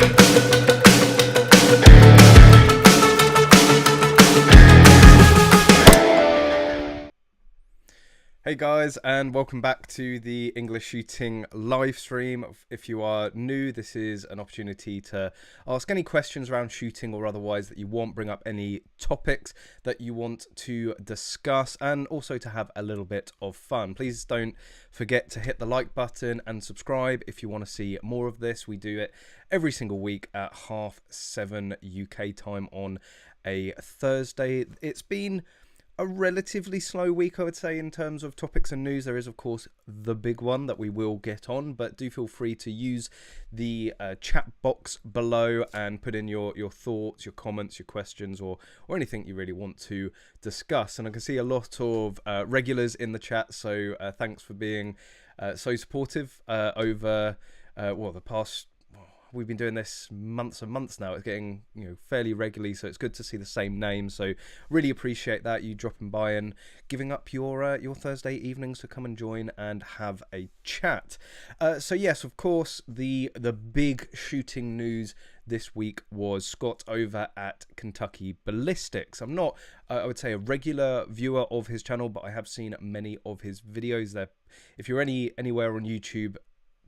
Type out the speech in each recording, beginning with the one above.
Hey guys, and welcome back to the English Shooting live stream. If you are new, this is an opportunity to ask any questions around shooting or otherwise that you want, bring up any topics that you want to discuss, and also to have a little bit of fun. Please don't forget to hit the like button and subscribe if you want to see more of this. We do it every single week at 7:30 UK time on a Thursday. It's been a relatively slow week, I would say, in terms of topics and news. There is, of course, the big one that we will get on, but do feel free to use the chat box below and put in your thoughts, your comments, your questions, or anything you really want to discuss. And I can see a lot of regulars in the chat, so thanks for being so supportive over the past. We've been doing this months and months now. It's getting fairly regularly, so it's good to see the same name. So really appreciate that, you dropping by and giving up your Thursday evenings to come and join and have a chat. So yes, of course, the big shooting news this week was Scott over at Kentucky Ballistics. I'm not, I would say, a regular viewer of his channel, but I have seen many of his videos there. If you're anywhere on YouTube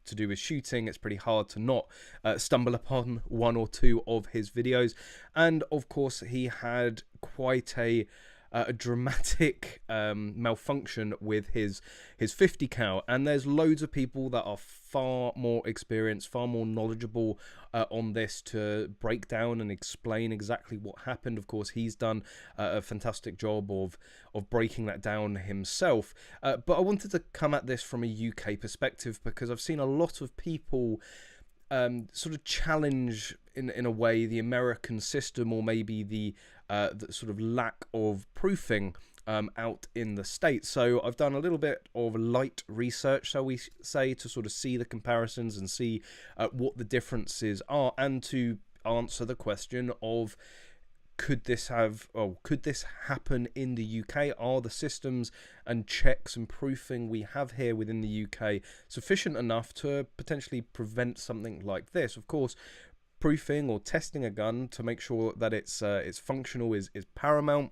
to do with shooting, it's pretty hard to not stumble upon one or two of his videos. And of course, he had quite a dramatic malfunction with his 50 cal, and there's loads of people that are far more experienced, far more knowledgeable on this to break down and explain exactly what happened. Of course, he's done a fantastic job of breaking that down himself, but I wanted to come at this from a UK perspective because I've seen a lot of people sort of challenge in a way the American system, or maybe the sort of lack of proofing out in the States. So I've done a little bit of light research, shall we say, to sort of see the comparisons and see what the differences are, and to answer the question of could this happen in the UK? Are the systems and checks and proofing we have here within the UK sufficient enough to potentially prevent something like this? Of course, proofing or testing a gun to make sure that it's functional is paramount.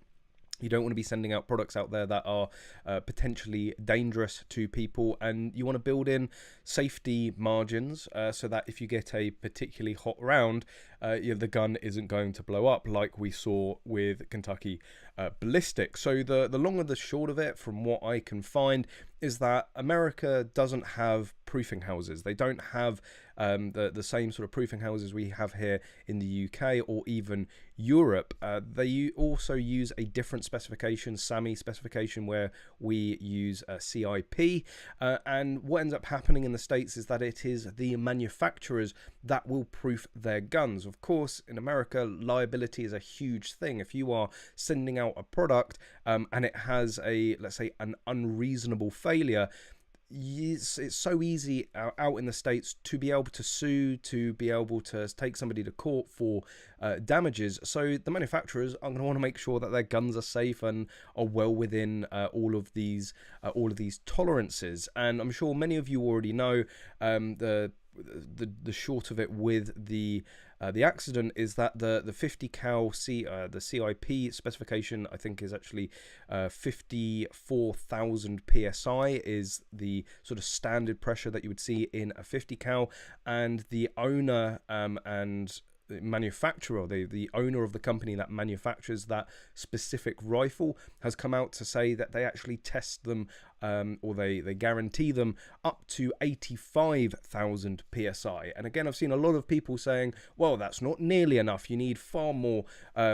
You don't want to be sending out products out there that are potentially dangerous to people, and you want to build in safety margins so that if you get a particularly hot round, the gun isn't going to blow up like we saw with Kentucky Ballistics. So the long and the short of it, from what I can find, is that America doesn't have proofing houses. They don't have the same sort of proofing houses we have here in the UK or even Europe. They also use a different specification, SAMI specification, where we use CIP. And what ends up happening in the States is that it is the manufacturers that will proof their guns. Of course, in America, liability is a huge thing. If you are sending out a product and it has let's say, an unreasonable failure, it's so easy out in the States to be able to sue, to be able to take somebody to court for damages. So the manufacturers are going to want to make sure that their guns are safe and are well within all of these tolerances. And I'm sure many of you already know the short of it with the accident is that the 50 cal the CIP specification, I think, is actually 54,000 psi is the sort of standard pressure that you would see in a 50 cal, and the owner and manufacturer, the owner of the company that manufactures that specific rifle, has come out to say that they actually test them or they guarantee them up to 85,000 psi. And again, I've seen a lot of people saying, well, that's not nearly enough. You need far more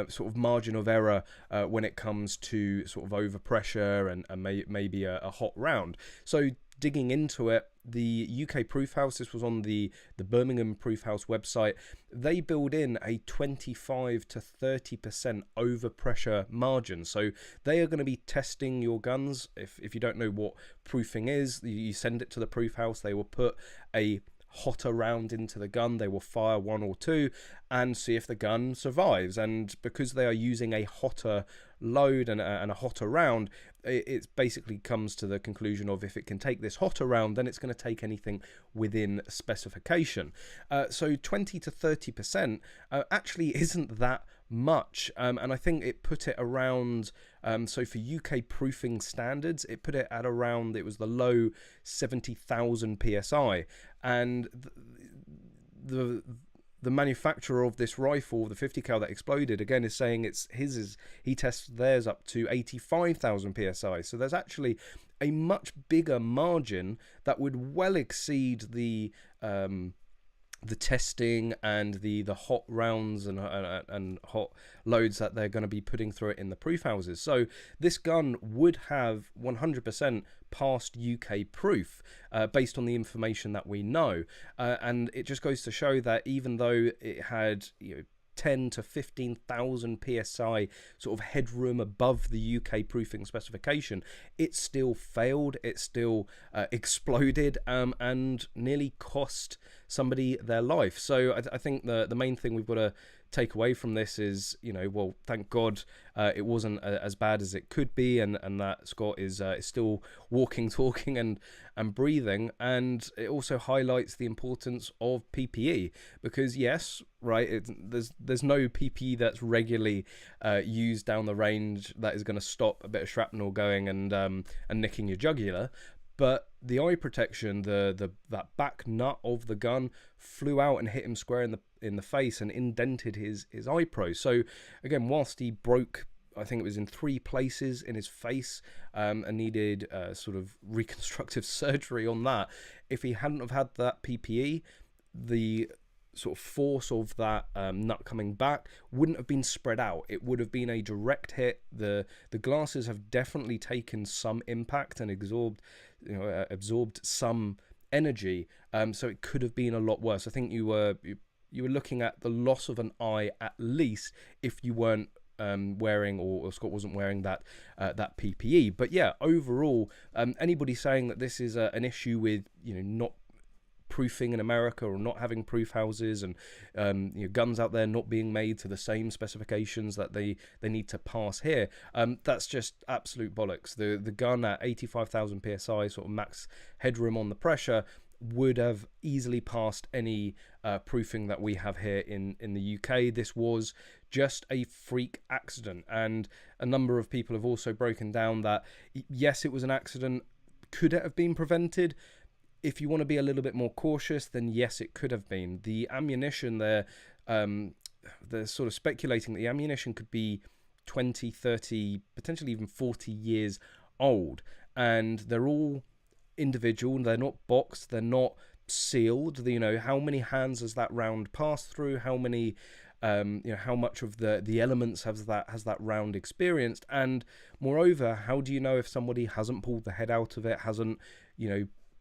sort of margin of error when it comes to sort of overpressure and maybe a hot round. So digging into it, the UK Proof House, this was on the Birmingham Proof House website, they build in a 25 to 30% overpressure margin. So they are going to be testing your guns. If you don't know what proofing is, you send it to the Proof House, they will put a hotter round into the gun, they will fire one or two and see if the gun survives. And because they are using a hotter load and a hotter round, it basically comes to the conclusion of if it can take this hotter round, then it's going to take anything within specification. So 20 to 30% actually isn't that much, and I think it put it around, so for UK proofing standards, it put it at around, it was the low 70,000 psi, and the manufacturer of this rifle, the 50 cal that exploded, again is saying he tests theirs up to 85,000 psi. So there's actually a much bigger margin that would well exceed the testing and the hot rounds and hot loads that they're going to be putting through it in the proof houses. So this gun would have 100% passed UK proof based on the information that we know, and it just goes to show that even though it had 10 to 15,000 psi sort of headroom above the UK proofing specification, it still failed, it still exploded, and nearly cost somebody their life. So I think the main thing we've got to take away from this is, well, thank God it wasn't as bad as it could be, and that Scott is still walking, talking, and breathing. And it also highlights the importance of PPE, because yes, right, there's no PPE that's regularly used down the range that is going to stop a bit of shrapnel going and nicking your jugular. But the eye protection, that back nut of the gun flew out and hit him square in the face and indented his eye pro. So again, whilst he broke, I think it was in 3 places in his face, and needed sort of reconstructive surgery on that, if he hadn't have had that PPE, the sort of force of that nut coming back wouldn't have been spread out. It would have been a direct hit. The glasses have definitely taken some impact and absorbed some energy, so it could have been a lot worse. I think you were looking at the loss of an eye at least if you weren't wearing, or Scott wasn't wearing that PPE. But yeah, overall, anybody saying that this is an issue with not proofing in America or not having proof houses and guns out there not being made to the same specifications that they need to pass here, that's just absolute bollocks. The gun at 85,000 psi, sort of max headroom on the pressure, would have easily passed any proofing that we have here in the UK. This was just a freak accident, and a number of people have also broken down that yes, it was an accident. Could it have been prevented? If you want to be a little bit more cautious, then yes, it could have been. The ammunition there, they're sort of speculating that the ammunition could be 20, 30, potentially even 40 years old, and they're all individual. They're not boxed, they're not sealed. How many hands has that round passed through? How many how much of the elements has that round experienced? And moreover, how do you know if somebody hasn't pulled the head out of it, hasn't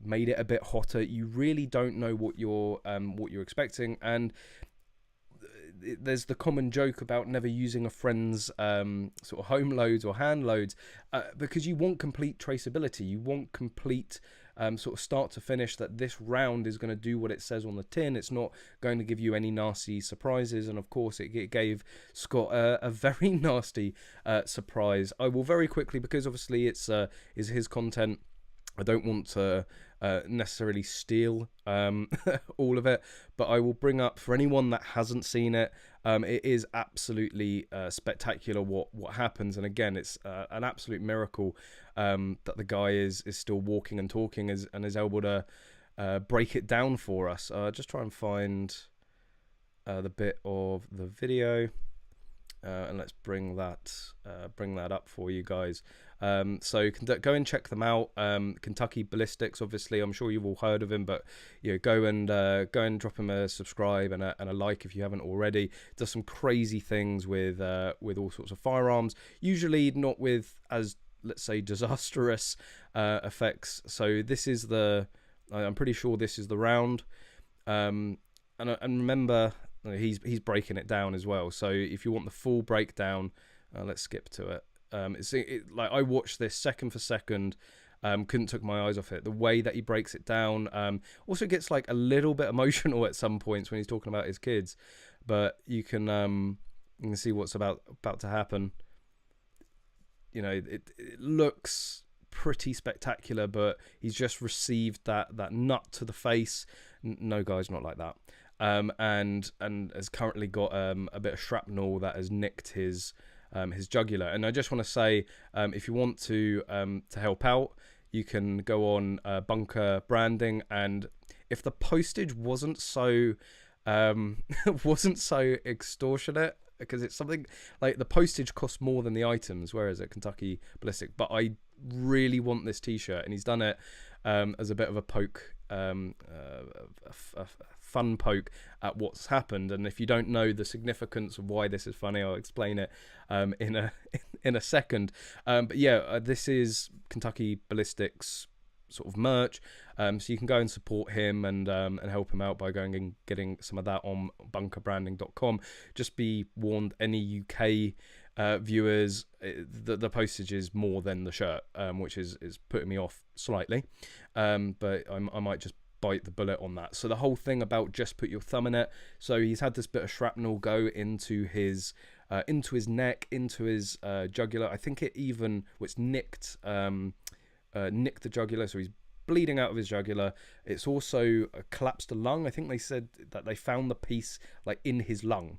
made it a bit hotter? You really don't know what you're expecting. And there's the common joke about never using a friend's sort of home loads or hand loads, because you want complete traceability. You want complete sort of start to finish, that this round is going to do what it says on the tin. It's not going to give you any nasty surprises. And of course it gave Scott a very nasty surprise. I will very quickly, because obviously it's his content, I don't want to necessarily steal all of it, but I will bring up, for anyone that hasn't seen it, it is absolutely spectacular what happens. And again, it's an absolute miracle that the guy is still walking and talking and is able to break it down for us. Just try and find the bit of the video. And let's bring that up for you guys. So go and check them out. Kentucky Ballistics, obviously, I'm sure you've all heard of him, but go and drop him a subscribe and a like if you haven't already. Does some crazy things with all sorts of firearms, usually not with, as let's say, disastrous effects. So this is I'm pretty sure this is the round, and remember, he's breaking it down as well. So if you want the full breakdown, let's skip to it. Like, I watched this second for second, couldn't take my eyes off it. The way that he breaks it down, also gets like a little bit emotional at some points when he's talking about his kids. But you can see what's about to happen. you know, it looks pretty spectacular, but he's just received that nut to the face. No, guys, not like that. And has currently got a bit of shrapnel that has nicked his jugular. And I just want to say, if you want to help out, you can go on Bunker Branding, and if the postage wasn't so wasn't so extortionate, because it's something like the postage costs more than the items, whereas at Kentucky Ballistic. But I really want this t-shirt, and he's done it as a bit of a poke, a fun poke at what's happened. And if you don't know the significance of why this is funny, I'll explain it in a second. But yeah, this is Kentucky Ballistics sort of merch, so you can go and support him and help him out by going and getting some of that on bunkerbranding.com. Just be warned, any UK viewers, the postage is more than the shirt, which is putting me off slightly, but I might just bite the bullet on that. So the whole thing about just put your thumb in it, so he's had this bit of shrapnel go into his neck, into his jugular. I think it's nicked the jugular, so he's bleeding out of his jugular. It's also collapsed the lung. I think they said that they found the piece like in his lung,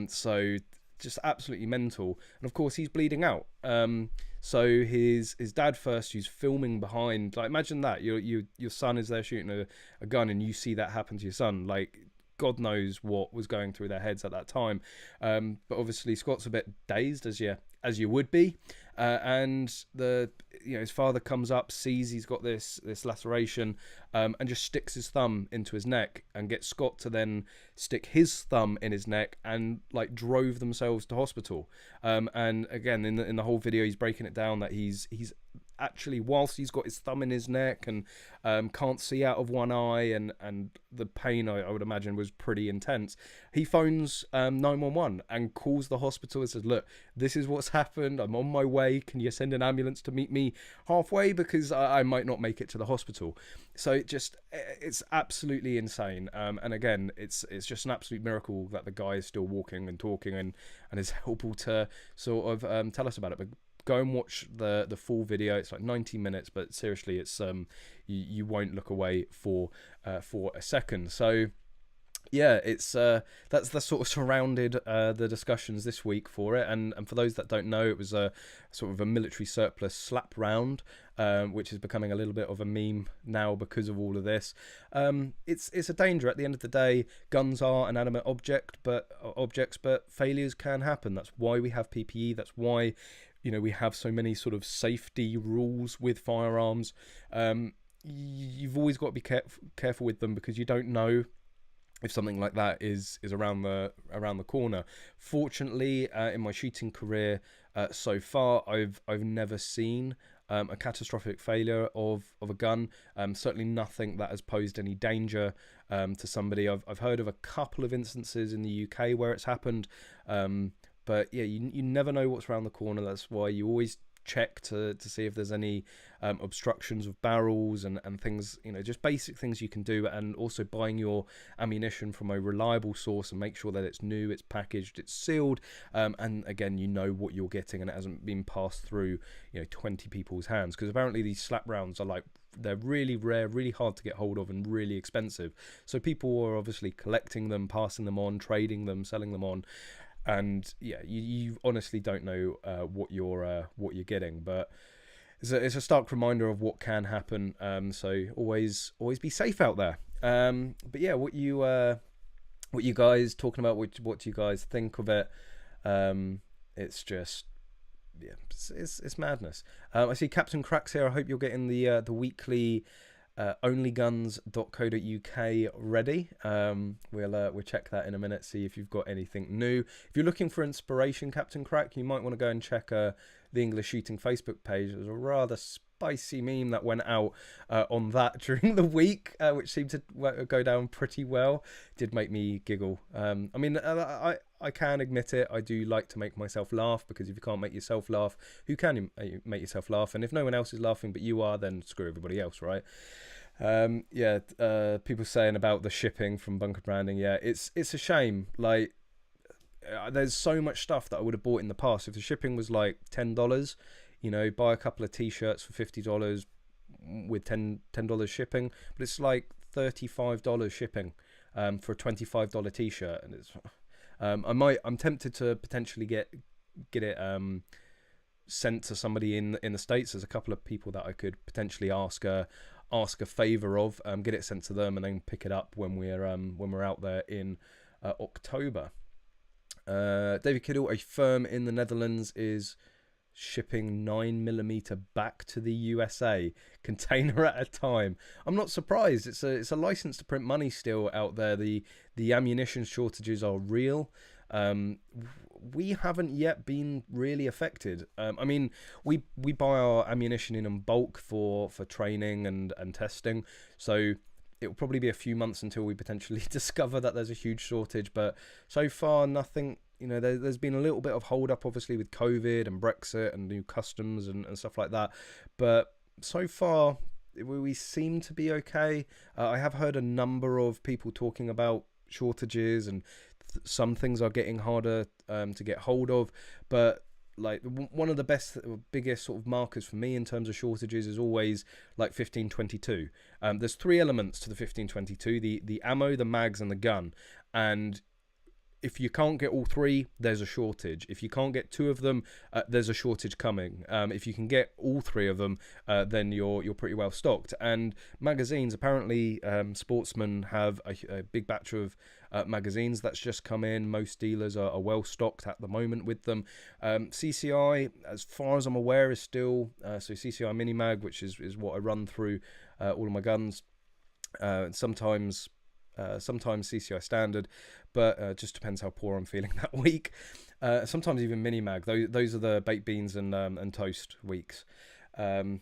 so just absolutely mental. And of course he's bleeding out. So his dad first, who's filming behind, like imagine that your son is there shooting a gun and you see that happen to your son. Like God knows what was going through their heads at that time. But obviously Scott's a bit dazed, as you would be, and his father comes up, sees he's got this laceration, and just sticks his thumb into his neck, and gets Scott to then stick his thumb in his neck, and like drove themselves to hospital. And again, in the whole video, he's breaking it down that he's actually, whilst he's got his thumb in his neck and can't see out of one eye, and the pain I would imagine was pretty intense, he phones 911 and calls the hospital and says, look, this is what's happened, I'm on my way, can you send an ambulance to meet me halfway, because I might not make it to the hospital. So it's absolutely insane. And again, it's just an absolute miracle that the guy is still walking and talking and is able to sort of tell us about it. But go and watch the full video. It's like 90 minutes, but seriously, it's you won't look away for a second. So yeah, it's that's sort of surrounded the discussions this week for it. And for those that don't know, it was a sort of a military surplus slap round, which is becoming a little bit of a meme now because of all of this. It's a danger. At the end of the day, guns are inanimate objects, but failures can happen. That's why we have PPE. That's why we have so many sort of safety rules with firearms. You've always got to be careful with them, because you don't know if something like that is around the corner. Fortunately, in my shooting career so far, I've never seen a catastrophic failure of a gun. Certainly nothing that has posed any danger to somebody. I've heard of a couple of instances in the UK where it's happened, but yeah, you never know what's around the corner. That's why you always check to see if there's any obstructions of barrels and things, just basic things you can do. And also buying your ammunition from a reliable source and make sure that it's new, it's packaged, it's sealed, and again, what you're getting and it hasn't been passed through 20 people's hands, because apparently these slap rounds are they're really rare, really hard to get hold of, and really expensive. So people are obviously collecting them, passing them on, trading them, selling them on. And yeah, you honestly don't know what you're getting, but it's a stark reminder of what can happen. So always be safe out there. But yeah, what you guys talking about? What do you guys think of it? It's just it's madness. I see Captain Cracks here. I hope you're getting the weekly onlyguns.co.uk ready. We'll check that in a minute, see if you've got anything new. If you're looking for inspiration, Captain Crack, you might want to go and check the English Shooting Facebook page. There's a rather spicy meme that went out on that during the week, which seemed to go down pretty well. Did make me giggle. I mean, I can admit it, I do like to make myself laugh, because if you can't make yourself laugh, who can make yourself laugh? And if no one else is laughing but you are, then screw everybody else, right? People saying about the shipping from Bunker Branding, yeah, it's a shame. Like, there's so much stuff that I would have bought in the past. If the shipping was like $10, you know, buy a couple of t-shirts for $50 with $10 shipping, but it's like $35 shipping for a $25 t-shirt, and it's I'm tempted to potentially get it sent to somebody in the States. There's a couple of people that I could potentially ask a favor of, get it sent to them, and then pick it up when we're out there in October. David Kiddle, a firm in the Netherlands, is shipping 9mm back to the USA, container at a time. I'm not surprised. It's a license to print money still out there. The ammunition shortages are real. We haven't yet been really affected. I mean, we buy our ammunition in bulk for training and testing, so it will probably be a few months until we potentially discover that there's a huge shortage. But so far, nothing. You know, there's been a little bit of hold up, obviously, with COVID and Brexit and new customs and stuff like that. But so far, we seem to be okay. I have heard a number of people talking about shortages, and some things are getting harder to get hold of. But like one of the biggest sort of markers for me in terms of shortages is always like 1522. There's three elements to the 1522: the ammo, the mags, and the gun. And if you can't get all three, there's a shortage. If you can't get two of them, there's a shortage coming. If you can get all three of them, then you're pretty well stocked. And magazines, apparently, Sportsman have a big batch of magazines that's just come in. Most dealers are well stocked at the moment with them. CCI, as far as I'm aware, is still so CCI Mini Mag, which is what I run through all of my guns. Sometimes CCI standard, but it just depends how poor I'm feeling that week. Sometimes even mini mag. Those are the baked beans and toast weeks. No,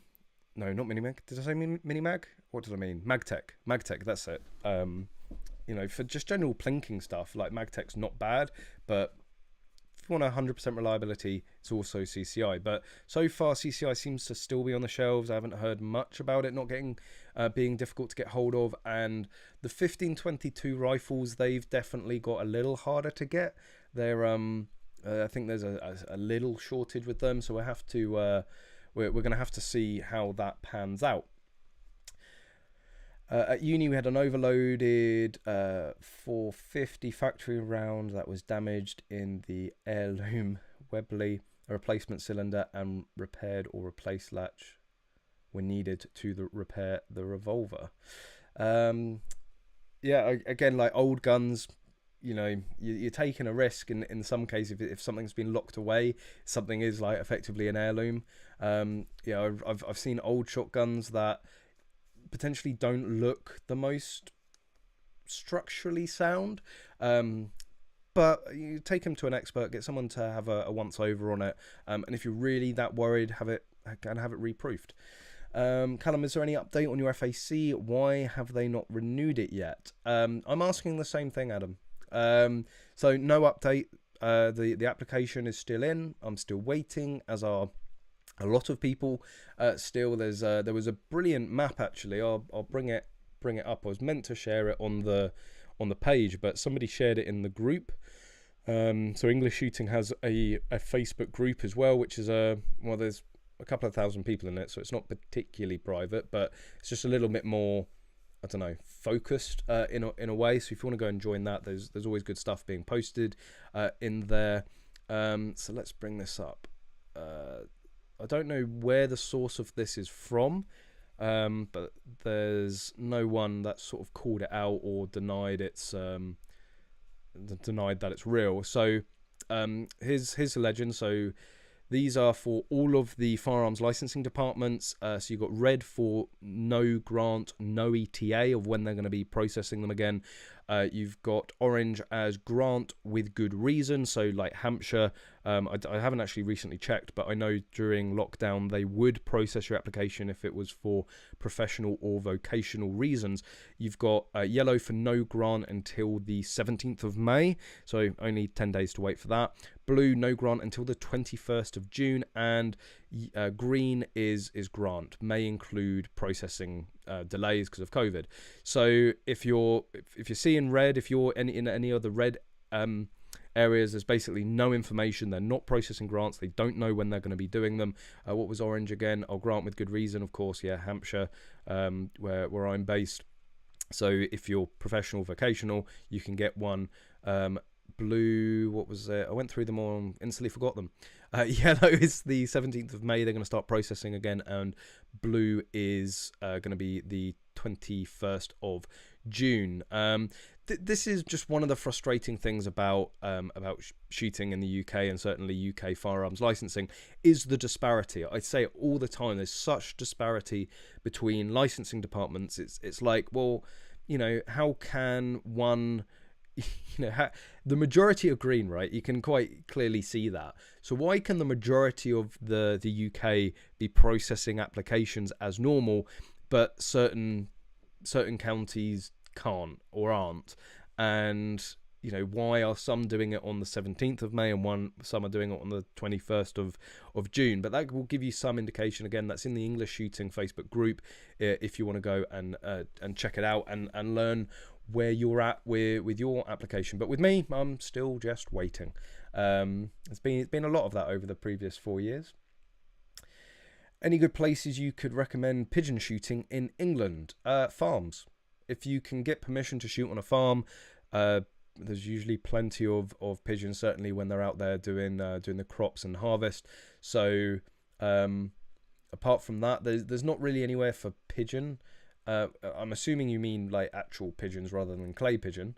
not mini mag. Did I say mini mag? What did I mean? Magtech. That's it. You know, for just general plinking stuff, like Magtech's not bad, but if you want 100% reliability, it's also CCI. But so far, CCI seems to still be on the shelves. I haven't heard much about it not being difficult to get hold of. And the 1522 rifles, they've definitely got a little harder to get. They're I think there's a little shortage with them, so we're going to have to see how that pans out. At uni, we had an overloaded 450 factory round that was damaged in the heirloom Webley. A replacement cylinder and repaired or replaced latch were needed to repair the revolver. Yeah, again, like old guns, you know, you're taking a risk in some cases if something's been locked away, something is like effectively an heirloom. Yeah, I've seen old shotguns that potentially don't look the most structurally sound, but you take them to an expert, get someone to have a once over on it, and if you're really that worried, have it reproofed. Callum, is there any update on your FAC? Why have they not renewed it yet? I'm asking the same thing, Adam. So no update. The application is still in. I'm still waiting, as are a lot of people. Still, there was a brilliant map actually. I'll bring it up. I was meant to share it on the page, but somebody shared it in the group. So English Shooting has a Facebook group as well, which is there's a couple of thousand people in it, so it's not particularly private, but it's just a little bit more, I don't know, focused in a way. So if you want to go and join that, there's always good stuff being posted in there. So let's bring this up. I don't know where the source of this is from, but there's no one that sort of called it out or denied that it's real. So here's the legend. So these are for all of the firearms licensing departments. So you've got red for no grant, no ETA of when they're going to be processing them again. You've got orange as grant with good reason. So like Hampshire, I haven't actually recently checked, but I know during lockdown they would process your application if it was for professional or vocational reasons. You've got yellow for no grant until the 17th of May. So only 10 days to wait for that. Blue, no grant until the 21st of June. And green is grant. May include processing delays because of COVID. So if you're seeing red, if you're in any other red areas. There's basically no information. They're not processing grants. They don't know when they're going to be doing them. What was orange again? Oh, grant with good reason, of course. Yeah, Hampshire, where I'm based. So if you're professional, vocational, you can get one. Blue, what was it? I went through them all and instantly forgot them. Yellow is the 17th of May. They're going to start processing again. And blue is going to be the 21st of June. This is just one of the frustrating things about shooting in the UK, and certainly UK firearms licensing, is the disparity. I say it all the time. There's such disparity between licensing departments. It's like, well, you know, how can one, you know, the majority are green, right? You can quite clearly see that. So why can the majority of the UK be processing applications as normal, but certain counties can't or aren't? And you know, why are some doing it on the 17th of May and some are doing it on the 21st of June? But that will give you some indication. Again, that's in the English Shooting Facebook group if you want to go and check it out and learn where you're at with your application. But with me, I'm still just waiting. It's been a lot of that over the previous 4 years. Any good places you could recommend pigeon shooting in England? Farms. If you can get permission to shoot on a farm, there's usually plenty of pigeons, certainly when they're out there doing the crops and harvest. So apart from that, there's not really anywhere for pigeon. I'm assuming you mean like actual pigeons rather than clay pigeon.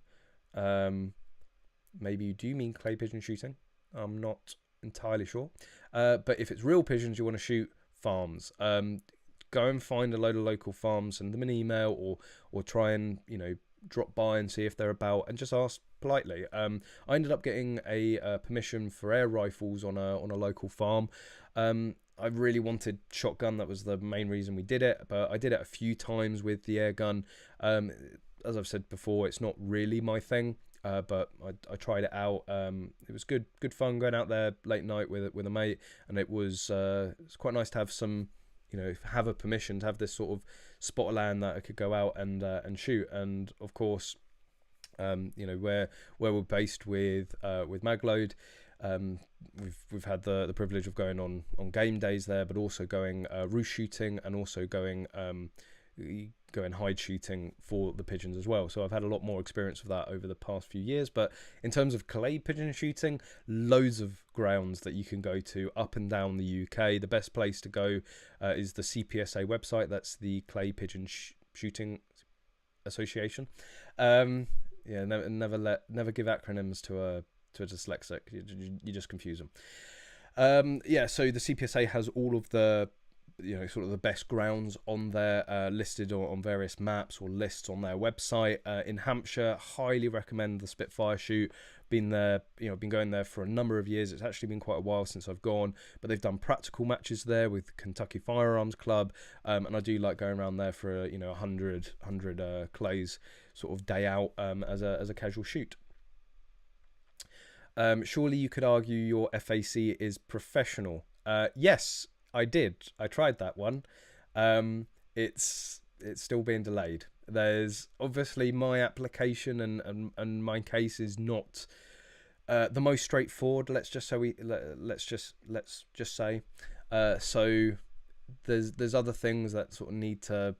Maybe you do mean clay pigeon shooting. I'm not entirely sure. But if it's real pigeons you want to shoot, farms. Go and find a load of local farms, send them an email, or try and, you know, drop by and see if they're about, and just ask politely. I ended up getting a permission for air rifles on a local farm. I really wanted shotgun. That was the main reason we did it, but I did it a few times with the air gun. As I've said before, it's not really my thing, but I tried it out. It was good fun going out there late night with a mate, and it's quite nice to have some, you know, have a permission to have this sort of spot of land that I could go out and shoot. And of course, you know, where we're based with Magload, we've had the privilege of going on game days there, but also going roost shooting, and also going hide shooting for the pigeons as well. So I've had a lot more experience of that over the past few years. But in terms of clay pigeon shooting, loads of grounds that you can go to up and down the UK. The best place to go is the CPSA website. That's the Clay Pigeon Shooting Association. Yeah, never give acronyms to a dyslexic. You just confuse them. Yeah, so the CPSA has all of the, you know, sort of the best grounds on there, listed on various maps or lists on their website. In Hampshire, highly recommend the Spitfire shoot. Been there, you know, been going there for a number of years. It's actually been quite a while since I've gone, but they've done practical matches there with Kentucky Firearms Club, and I do like going around there for you know 100 clays sort of day out as a casual shoot. Surely you could argue your FAC is professional. Yes, I did. I tried that one. It's still being delayed. There's obviously my application and my case is not the most straightforward. Let's just say. So there's other things that sort of need to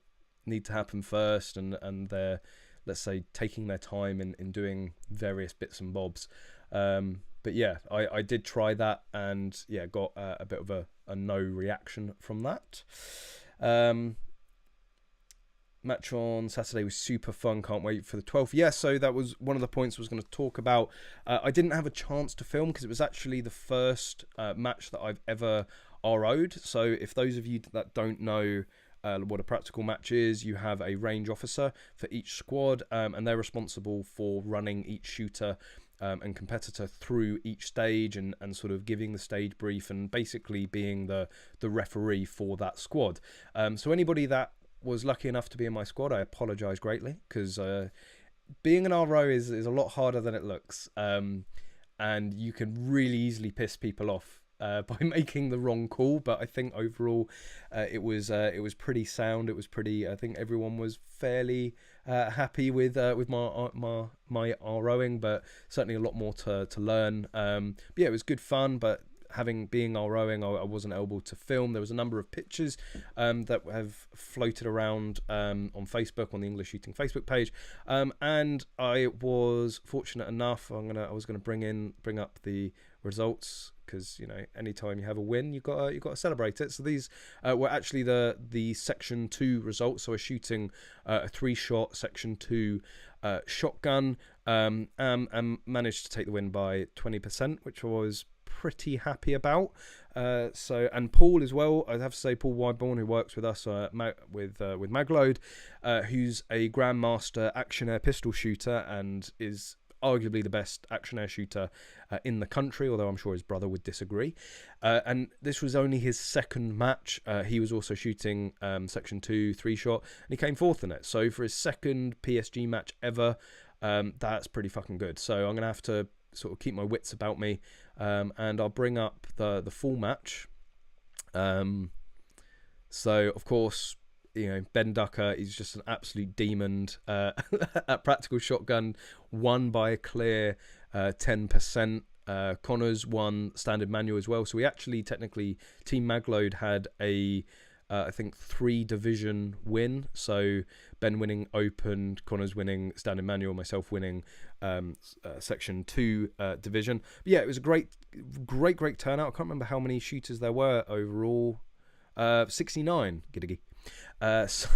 happen first, and they're, let's say, taking their time in doing various bits and bobs. But yeah, I did try that, and yeah, got a bit of a no reaction from that. Match on Saturday was super fun. Can't wait for the 12th. Yeah, so that was one of the points I was going to talk about. I didn't have a chance to film because it was actually the first match that I've ever RO'd. So if those of you that don't know what a practical match is, you have a range officer for each squad, and they're responsible for running each shooter and competitor through each stage and sort of giving the stage brief and basically being the referee for that squad. So anybody that was lucky enough to be in my squad, I apologise greatly, because being an RO is a lot harder than it looks, and you can really easily piss people off by making the wrong call, but I think overall it was pretty sound. It was pretty. I think everyone was fairly happy with my ROing, but certainly a lot more to learn. But yeah, it was good fun, but being ROing, I wasn't able to film. There was a number of pictures that have floated around on Facebook, on the English Shooting Facebook page, and I was fortunate enough. I was gonna bring up the results, because you know, anytime you have a win, you got to celebrate it. So these were actually the section 2 results. So we're shooting a 3-shot section 2 shotgun, and managed to take the win by 20%, which I was pretty happy about. And Paul as well, I have to say, Paul Wyborn, who works with us with Magload, who's a grandmaster action air pistol shooter and is arguably the best action air shooter in the country, although I'm sure his brother would disagree. And this was only his second match. He was also shooting section 2 3-shot, and he came 4th in it. So for his second PSG match ever, that's pretty fucking good. So I'm gonna have to sort of keep my wits about me, and I'll bring up the full match. So of course, you know, Ben Ducker is just an absolute demon at practical shotgun, won by a clear 10%. Connors won standard manual as well. So we actually, technically, Team Magload had a I think 3 division win. So Ben winning open, Connors winning standard manual, myself winning section 2 division. But yeah, it was a great turnout. I can't remember how many shooters there were overall. 69. Giddy. So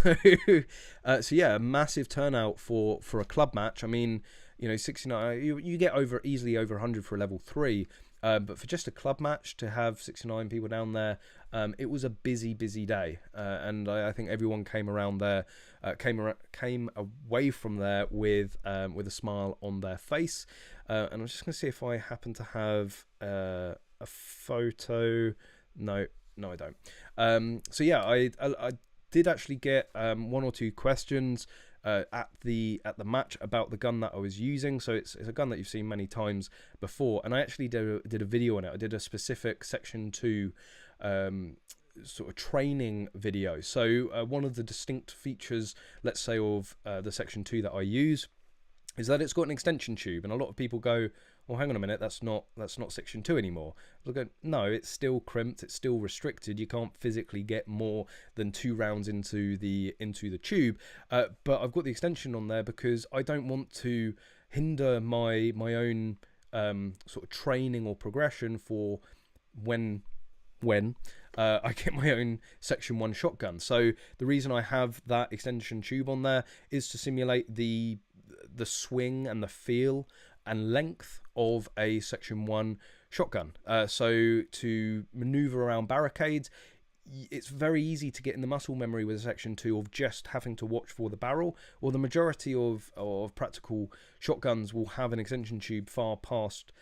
yeah, a massive turnout for a club match. I mean, you know, 69, you get easily over 100 for a level 3, but for just a club match to have 69 people down there, it was a busy day, and I think everyone came around there, came away from there with a smile on their face. And I'm just gonna see if I happen to have a photo. No, I don't. So yeah, I did actually get 1 or 2 questions at the match about the gun that I was using. So it's a gun that you've seen many times before, and I actually did a video on it. I did a specific section 2 sort of training video. So one of the distinct features, let's say, of the section 2 that I use is that it's got an extension tube, and a lot of people go, well, hang on a minute, that's not section 2 anymore. I go, no, it's still crimped, it's still restricted. You can't physically get more than 2 rounds into the tube. But I've got the extension on there because I don't want to hinder my own sort of training or progression for when I get my own section 1 shotgun. So the reason I have that extension tube on there is to simulate the swing and the feel and length of a section 1 shotgun. So to maneuver around barricades, it's very easy to get in the muscle memory with a section 2 of just having to watch for the barrel, or the majority of practical shotguns will have an extension tube far past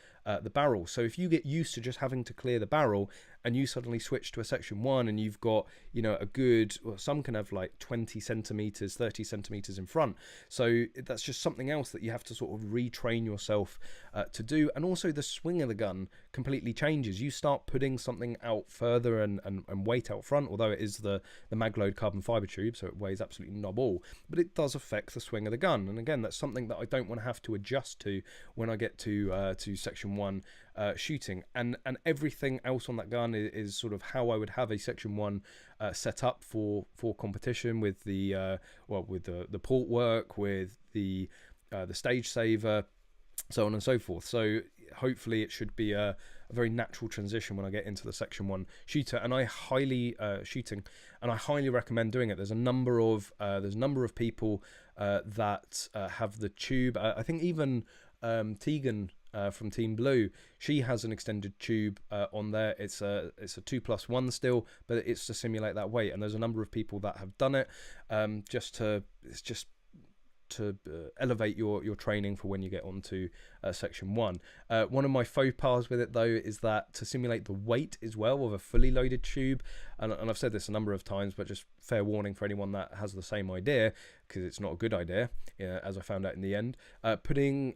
the barrel. So if you get used to just having to clear the barrel, and you suddenly switch to a section 1 and you've got, you know, a good, well, some can have like 20 centimeters, 30 centimeters in front. So that's just something else that you have to sort of retrain yourself to do. And also the swing of the gun completely changes. You start putting something out further and weight out front, although it is the Magload carbon fiber tube, so it weighs absolutely knob all, but it does affect the swing of the gun. And again, that's something that I don't want to have to adjust to when I get to section 1 shooting, and everything else on that gun is sort of how I would have a section 1 set up for competition, with the the port work, with the stage saver, so on and so forth. So hopefully it should be a very natural transition when I get into the section 1 shooter, and I highly recommend doing it. There's a number of people that have the tube. I think even Tegan from Team Blue, she has an extended tube on there. It's a 2+1 still, but it's to simulate that weight. And there's a number of people that have done it just to elevate your training for when you get onto section 1. One of my faux pas with it though is that to simulate the weight as well of a fully loaded tube, and I've said this a number of times, but just fair warning for anyone that has the same idea, because it's not a good idea, as I found out in the end. Putting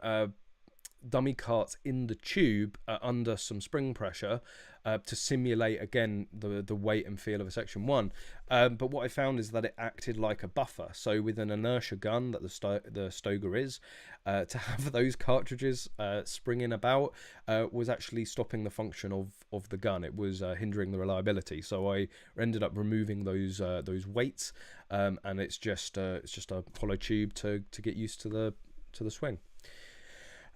dummy carts in the tube under some spring pressure to simulate again the weight and feel of a Section 1. But what I found is that it acted like a buffer. So with an inertia gun that the Stoeger is, to have those cartridges springing about was actually stopping the function of the gun. It was hindering the reliability. So I ended up removing those weights, and it's just a hollow tube to get used to the swing.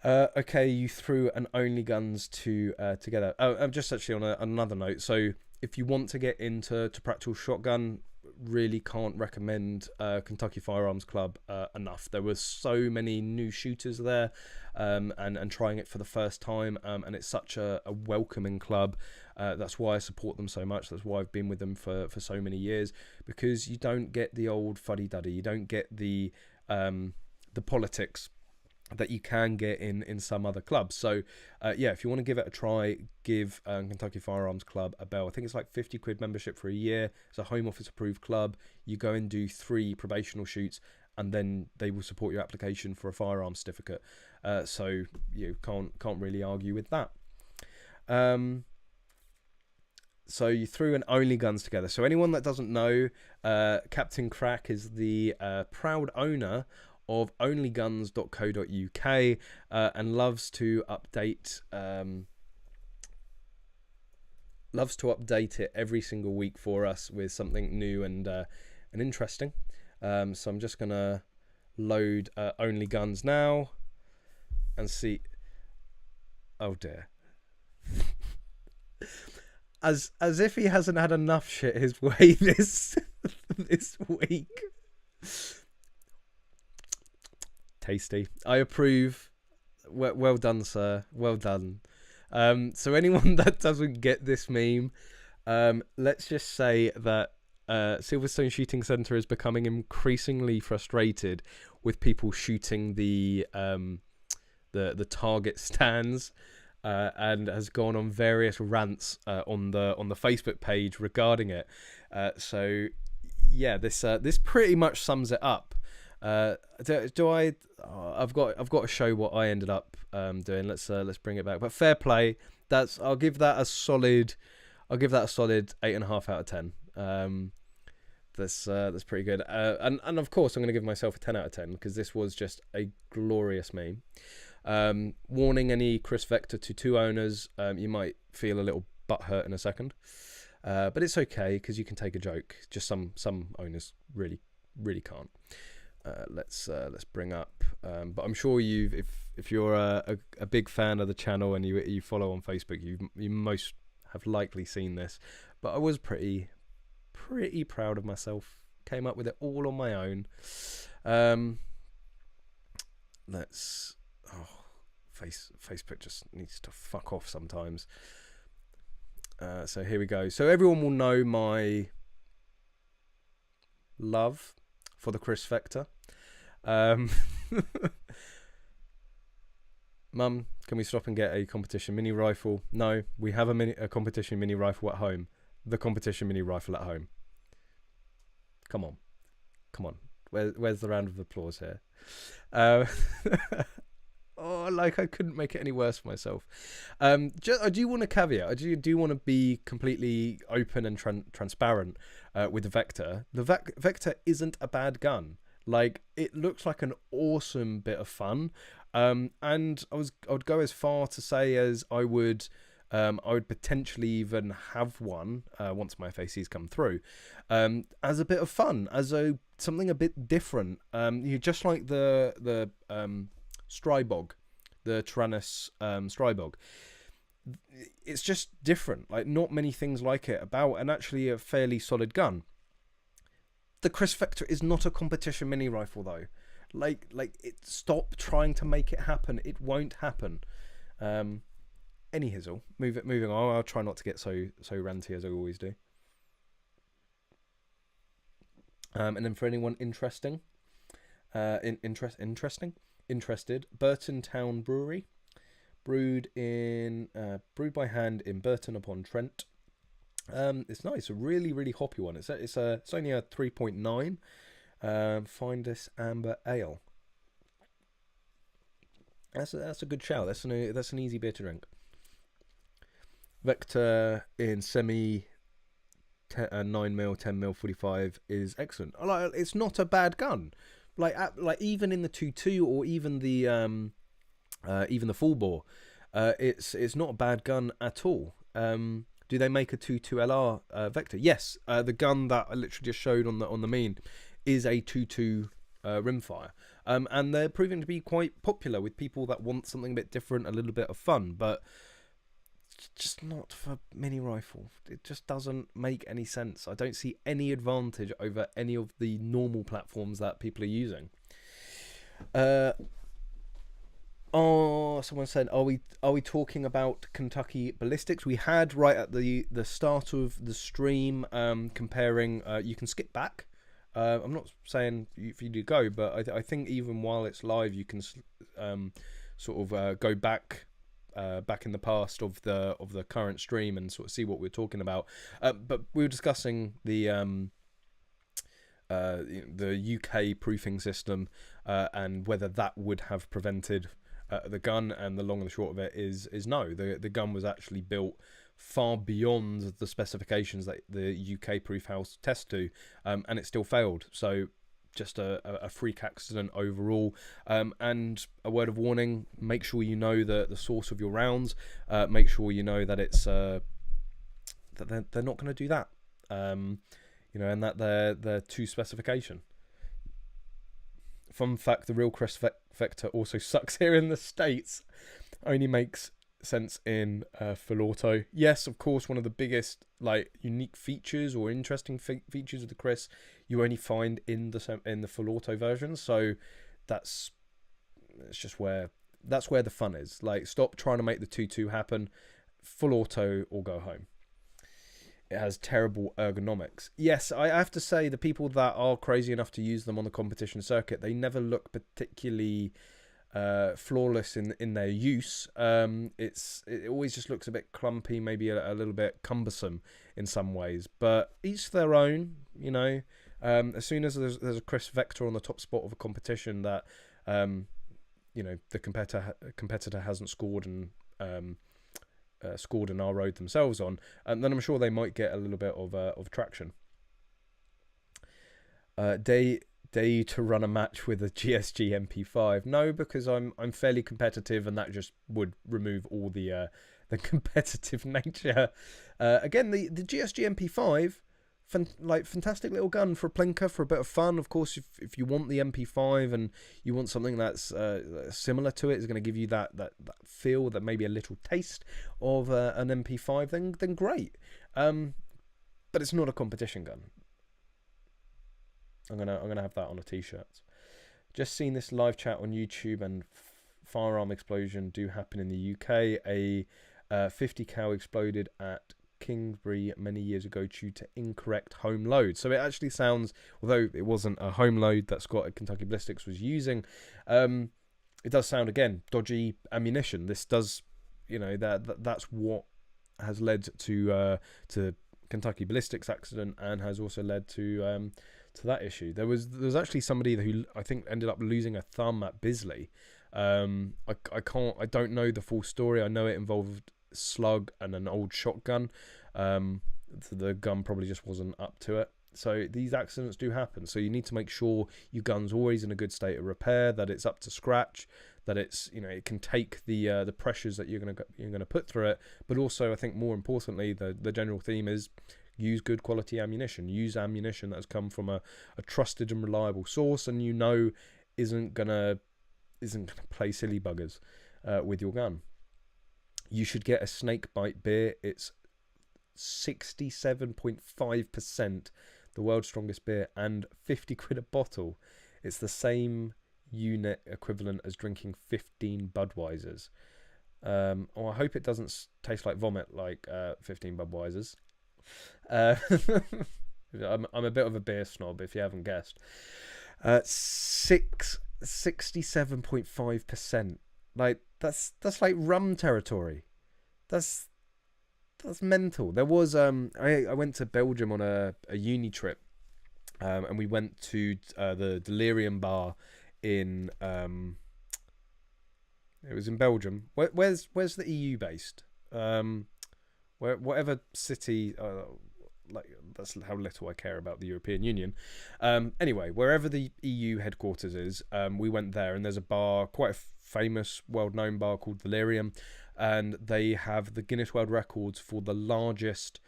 Okay, you threw an only guns together. Oh, I'm just actually on another note. So if you want to get into practical shotgun, really can't recommend Kentucky Firearms Club enough. There were so many new shooters there, and trying it for the first time, and it's such a welcoming club. That's why I support them so much. That's why I've been with them for so many years, because you don't get the old fuddy-duddy. You don't get the politics that you can get in some other clubs. So yeah, if you want to give it a try, give Kentucky Firearms Club a bell. I think it's like 50 quid membership for a year. It's a Home Office approved club. You go and do 3 probational shoots, and then they will support your application for a firearm certificate. So you can't really argue with that. So you threw an only guns together. So anyone that doesn't know, Captain Crack is the proud owner of onlyguns.co.uk, and loves to update it every single week for us with something new and interesting. So I'm just gonna load Only Guns now and see. Oh dear. As if he hasn't had enough shit his way this week. Tasty. I approve. Well done, sir. Well done. So anyone that doesn't get this meme, let's just say that Silverstone Shooting Centre is becoming increasingly frustrated with people shooting the target stands, and has gone on various rants on the Facebook page regarding it. So yeah, this pretty much sums it up. Do I? Oh, I've got to show what I ended up doing. Let's bring it back. But fair play. I'll give that a solid 8.5 out of 10. That's pretty good. And of course I'm going to give myself a 10 out of 10 because this was just a glorious meme. Warning any Chris Vector to 2 owners. You might feel a little butthurt in a second, but it's okay because you can take a joke. Just some owners really can't. Let's bring up. But I'm sure if you're a big fan of the channel and you follow on Facebook, you most have likely seen this. But I was pretty proud of myself. Came up with it all on my own. Facebook just needs to fuck off sometimes. So here we go. So everyone will know my love for the Chris Vector. Mum, can we stop and get a competition mini rifle? No, we have a competition mini rifle at home. The competition mini rifle at home. Come on. Where's the round of applause here? Oh, like I couldn't make it any worse for myself. I do want to caveat. I do want to be completely open and transparent with the Vector. The Vector isn't a bad gun. Like, it looks like an awesome bit of fun. And I would go as far to say as I would potentially even have one once my FACs come through, as a bit of fun, as something a bit different. You just like the Strybog, the Tyrannus Strybog. It's just different. Like, not many things like it about, and actually a fairly solid gun. The Chris Vector is not a competition mini rifle though. Like stop trying to make it happen. It won't happen. Any hizzle. Moving on. I'll try not to get so ranty as I always do. And then for anyone interested, Burton Town Brewery, brewed by hand in Burton upon Trent. It's nice, a really hoppy one. It's only a 3.9. Find this amber ale. That's a good shout. That's an easy beer to drink. Vector in semi 9mm, 10mm, 45 is excellent. Like, it's not a bad gun. Like even in the 2.2 or even the full bore, it's not a bad gun at all. Do they make a 2.2 LR Vector? Yes. The gun that I literally just showed on the meme is a 2.2 rimfire, and they're proving to be quite popular with people that want something a bit different, a little bit of fun, but just not for mini rifle. It just doesn't make any sense. I don't see any advantage over any of the normal platforms that people are using. Oh, someone said, are we talking about Kentucky Ballistics? We had right at the start of the stream, comparing. You can skip back. I'm not saying for you to go, but I think even while it's live, you can sort of go back in the past of the current stream and sort of see what we're talking about. But we were discussing the UK proofing system and whether that would have prevented the gun, and the long and the short of it is no. The gun was actually built far beyond the specifications that the UK proof house test to, and it still failed. So just a freak accident overall. And a word of warning: make sure you know the source of your rounds. Make sure you know that it's that they're not going to do that. You know, and that they're to specification. Fun fact: the real Chris Vector also sucks here in the States. Only makes sense in full auto. Yes, of course, one of the biggest like unique features or interesting features of the Chris you only find in the full auto version. So that's where the fun is. Like, stop trying to make the 2.2 happen. Full auto or go home. It has terrible ergonomics. Yes, I have to say, the people that are crazy enough to use them on the competition circuit, they never look particularly flawless in their use. It always just looks a bit clumpy, maybe a little bit cumbersome in some ways. But each their own, you know. As soon as there's a Chris Vector on the top spot of a competition that you know, the competitor hasn't scored and scored an RØDE themselves on, then I'm sure they might get a little bit of traction. Day to run a match with a GSG MP5? No, because I'm fairly competitive, and that just would remove all the competitive nature. Again, the GSG MP5, fantastic little gun for a plinker, for a bit of fun. Of course, if you want the MP5 and you want something that's similar to it, is going to give you that feel, that maybe a little taste of an MP5, then great. But it's not a competition gun. I'm gonna have that on a t-shirt. Just seen this live chat on YouTube, and firearm explosion do happen in the UK. A 50 cal exploded at Kingsbury many years ago due to incorrect home load. So it actually sounds, although it wasn't a home load that Scott at Kentucky Ballistics was using, it does sound, again, dodgy ammunition. This does, you know, that's what has led to Kentucky Ballistics accident, and has also led to that issue. There was actually somebody who I think ended up losing a thumb at Bisley. I don't know the full story. I know it involved slug and an old shotgun. The gun probably just wasn't up to it. So these accidents do happen. So you need to make sure your gun's always in a good state of repair, that it's up to scratch, that it's, you know, it can take the pressures that you're gonna put through it. But also, I think more importantly, the general theme is use good quality ammunition. Use ammunition that has come from a trusted and reliable source, and you know isn't gonna play silly buggers with your gun. You should get a Snakebite beer. It's 67.5%, the world's strongest beer, and 50 quid a bottle. It's the same unit equivalent as drinking 15 Budweisers. I hope it doesn't taste like vomit like 15 Budweisers. I'm a bit of a beer snob, if you haven't guessed. 67.5%. Like that's like rum territory. That's mental. There was I went to Belgium on a uni trip, and we went to the Delirium bar in It was in Belgium. Where's the EU based? Whatever city. Like, that's how little I care about the European Union. Anyway, wherever the EU headquarters is, we went there, and there's a bar, quite a famous, well-known bar called Valerium, and they have the Guinness World Records for the largest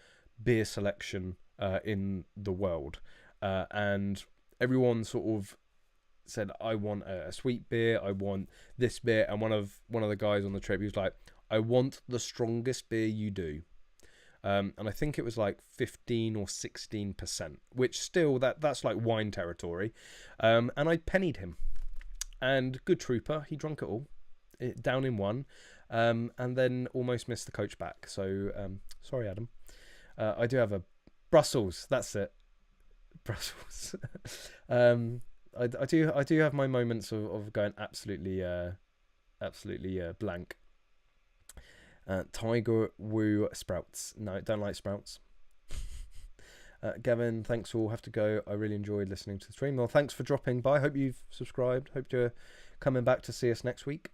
beer selection in the world. And everyone sort of said, I want a sweet beer, I want this beer, and one of the guys on the trip, he was like, I want the strongest beer you do. And I think it was like 15 or 16%, which still, that's like wine territory. And I pennied him. And good trooper, he drank it all, down in one, and then almost missed the coach back. So, sorry, Adam. I do have a Brussels, that's it. Brussels. I do have my moments of going absolutely blank. Tiger Woo Sprouts. No, don't like Sprouts. Gavin, thanks all. Have to go. I really enjoyed listening to the stream. Well, thanks for dropping by. Hope you've subscribed. Hope you're coming back to see us next week.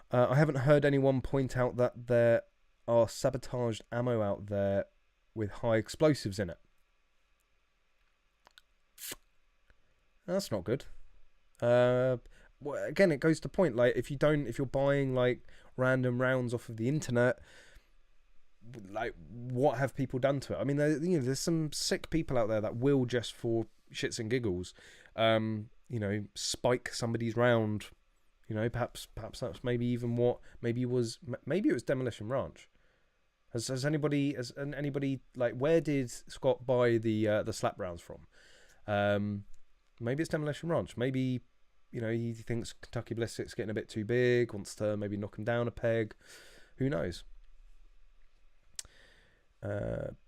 I haven't heard anyone point out that there are sabotaged ammo out there with high explosives in it. That's not good. Well, again, it goes to point, like, if you're buying like random rounds off of the internet, like, what have people done to it? I mean, there's some sick people out there that will, just for shits and giggles, spike somebody's round. Perhaps that's maybe even what maybe it was Demolition Ranch. Has anybody like, where did Scott buy the slap rounds from? Maybe it's Demolition Ranch. Maybe, he thinks Kentucky Ballistics getting a bit too big, wants to maybe knock him down a peg. Who knows?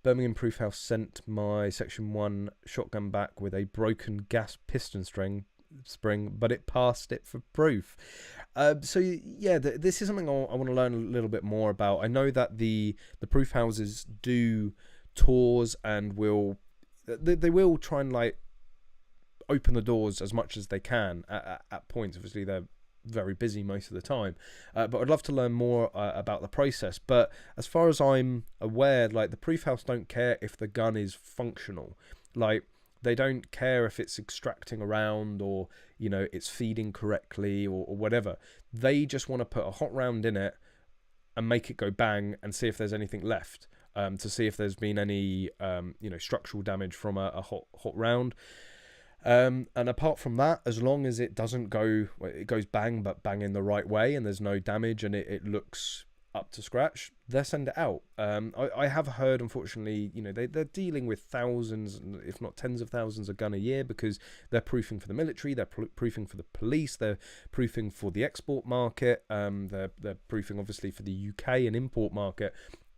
Birmingham Proof House sent my Section 1 shotgun back with a broken gas piston spring, but it passed it for proof. So yeah, this is something I want to learn a little bit more about. I know that the proof houses do tours and they will try and like open the doors as much as they can at points. Obviously, they're very busy most of the time, but I'd love to learn more about the process. But as far as I'm aware, like, the proof house don't care if the gun is functional. Like, they don't care if it's extracting around or it's feeding correctly or whatever. They just want to put a hot round in it and make it go bang and see if there's anything left, to see if there's been any structural damage from a hot round. And apart from that, as long as it doesn't go, it goes bang, but bang in the right way, and there's no damage, and it looks up to scratch, they'll send it out. I have heard, unfortunately, they're dealing with thousands, if not tens of thousands of gun a year, because they're proofing for the military, they're proofing for the police, they're proofing for the export market, they're proofing obviously for the UK and import market.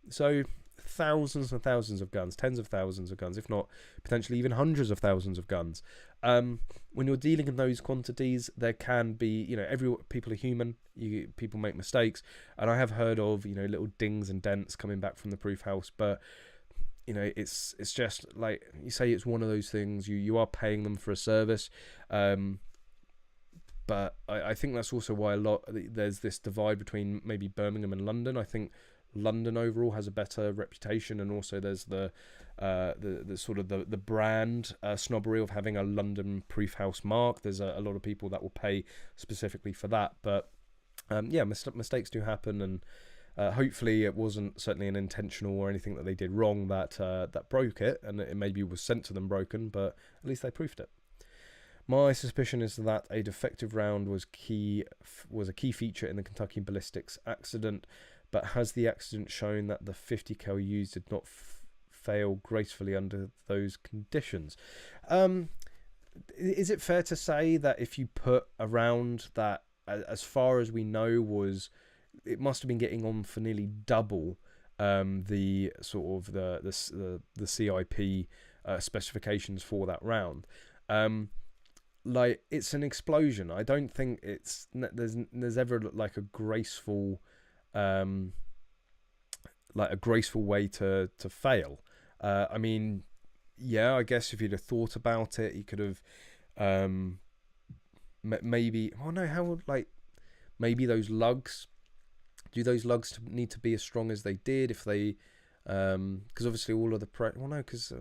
So thousands and thousands of guns, tens of thousands of guns, if not potentially even hundreds of thousands of guns. When you're dealing in those quantities, there can be, people are human, people make mistakes, and I have heard of, little dings and dents coming back from the proof house, but it's just like you say, it's one of those things. You are paying them for a service, but I think that's also why there's this divide between maybe Birmingham and London. I think London overall has a better reputation, and also there's the sort of the brand snobbery of having a London proof house mark. There's a lot of people that will pay specifically for that, but mistakes do happen, and hopefully it wasn't certainly an intentional or anything that they did wrong that broke it, and it maybe was sent to them broken, but at least they proofed it. My suspicion is that a defective round was a key feature in the Kentucky Ballistics accident. But has the accident shown that the 50 cal used did not fail gracefully under those conditions? Is it fair to say that if you put a round that, as far as we know, it must have been getting on for nearly double the sort of the CIP specifications for that round? Like, it's an explosion. I don't think there's ever like a graceful way to fail. I mean, yeah, I guess if you'd have thought about it, you could have maybe those lugs do those lugs need to be as strong as they did if they, because obviously all of the well, no, because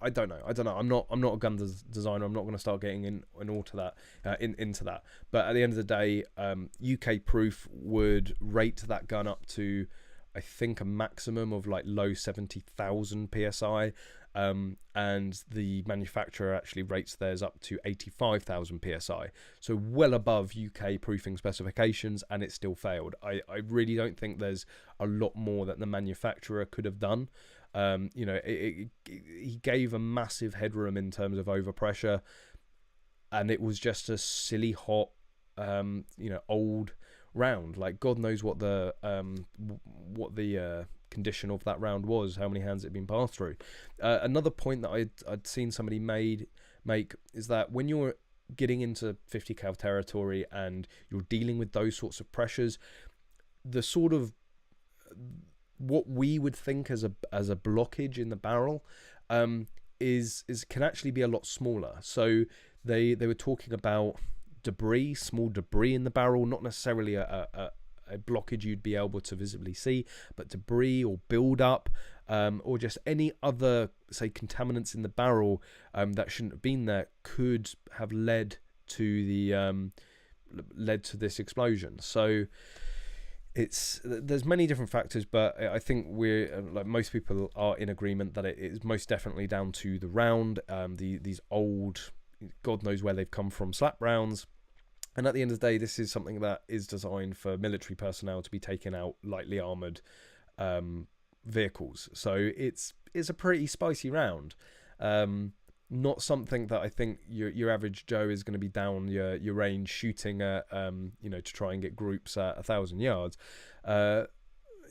I don't know. I'm not a gun designer. I'm not going to start getting in all to that into that. But at the end of the day, UK proof would rate that gun up to, I think, a maximum of like low 70,000 psi, and the manufacturer actually rates theirs up to 85,000 psi, so well above UK proofing specifications, and it still failed. I really don't think there's a lot more that the manufacturer could have done. You know, he gave a massive headroom in terms of overpressure, and it was just a silly hot, you know, old round. Like, God knows what the condition of that round was, how many hands it had been passed through. Another point that I'd seen somebody make is that when you're getting into 50 cal territory and you're dealing with those sorts of pressures, the sort of what we would think as a blockage in the barrel is can actually be a lot smaller. So they were talking about debris, small debris in the barrel, not necessarily a blockage you'd be able to visibly see, but debris or build up, or just any other, say, contaminants in the barrel that shouldn't have been there, could have led to this explosion. So there's many different factors, but I think we're, like most people are in agreement that it is most definitely down to the round, these old, God knows where they've come from, slap rounds. And at the end of the day, this is something that is designed for military personnel to be taken out lightly armoured vehicles. So it's a pretty spicy round. Not something that I think your average Joe is going to be down your range shooting at, you know, to try and get groups at 1,000 yards.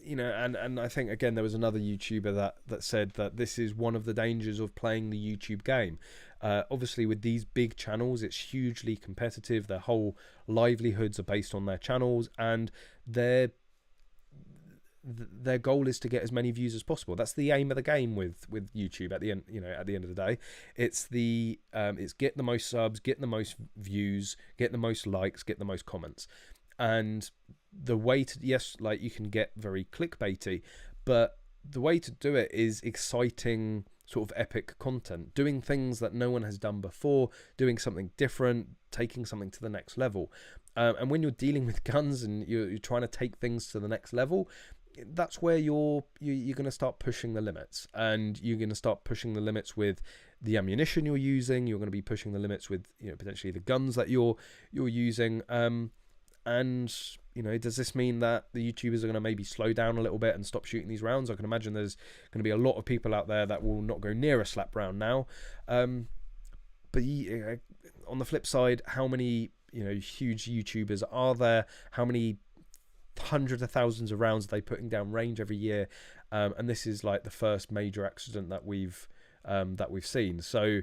You know, and I think, again, there was another YouTuber that said that this is one of the dangers of playing the YouTube game. Obviously, with these big channels, it's hugely competitive. Their whole livelihoods are based on their channels, and their goal is to get as many views as possible. That's the aim of the game with YouTube. At the end, you know, at the end of the day, it's get the most subs, get the most views, get the most likes, get the most comments. And the way to, yes, like, you can get very clickbaity, but the way to do it is exciting, sort of epic content, doing things that no one has done before, doing something different, taking something to the next level. And when you're dealing with guns and you're trying to take things to the next level, that's where you're going to start pushing the limits, and you're going to start pushing the limits with the ammunition you're using. You're going to be pushing the limits with, you know, potentially the guns that you're using. And, you know, does this mean that the YouTubers are going to maybe slow down a little bit and stop shooting these rounds? I can imagine there's going to be a lot of people out there that will not go near a slap round now. But on the flip side, how many, you know, huge YouTubers are there? How many hundreds of thousands of rounds are they putting down range every year? And this is like the first major accident that we've seen. So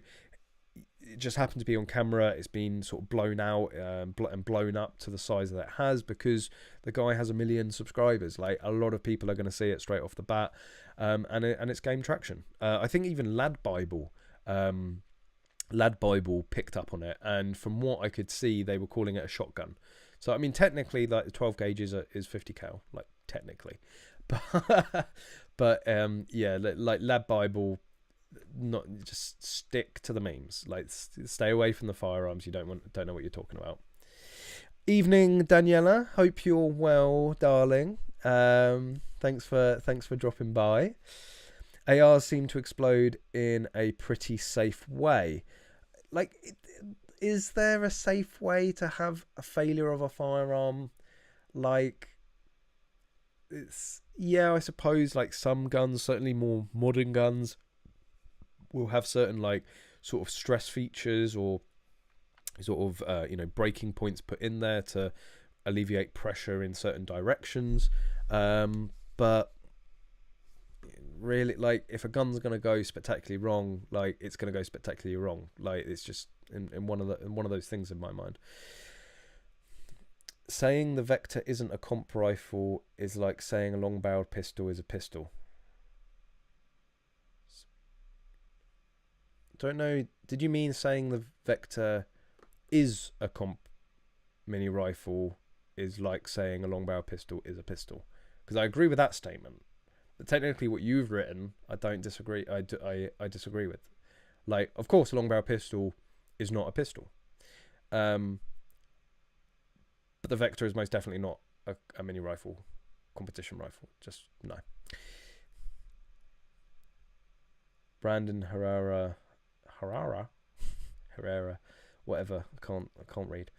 it just happened to be on camera. It's been sort of blown out and blown up to the size that it has because the guy has 1 million subscribers. Like, a lot of people are going to see it straight off the bat, and it's gained traction. I think even Lad Bible picked up on it, and from what I could see, they were calling it a shotgun. So I mean, technically, like, the 12 gauge is 50 cal, like, technically, but yeah, like Lad Bible. Not just stick to the memes, like, stay away from the firearms. You don't know what you're talking about. Evening, Daniela, hope you're well, darling. Thanks for dropping by. ARs seem to explode in a pretty safe way. Like, is there a safe way to have a failure of a firearm? Like, it's, yeah, I suppose, like, some guns, certainly more modern guns, will have certain, like, sort of stress features or sort of you know, breaking points put in there to alleviate pressure in certain directions, but really, like, if a gun's going to go spectacularly wrong, like, it's going to go spectacularly wrong. Like, it's just in one of those things in my mind. Saying the Vector isn't a comp rifle is like saying a long-barreled pistol is a pistol. Don't know, did you mean saying the Vector is a comp mini rifle is like saying a long barrel pistol is a pistol? because I agree with that statement. But technically, what you've written, I don't disagree. I disagree with. Like, of course, a long barrel pistol is not a pistol, but the Vector is most definitely not a mini rifle, competition rifle. Just no. Brandon Herrera, whatever. I can't read.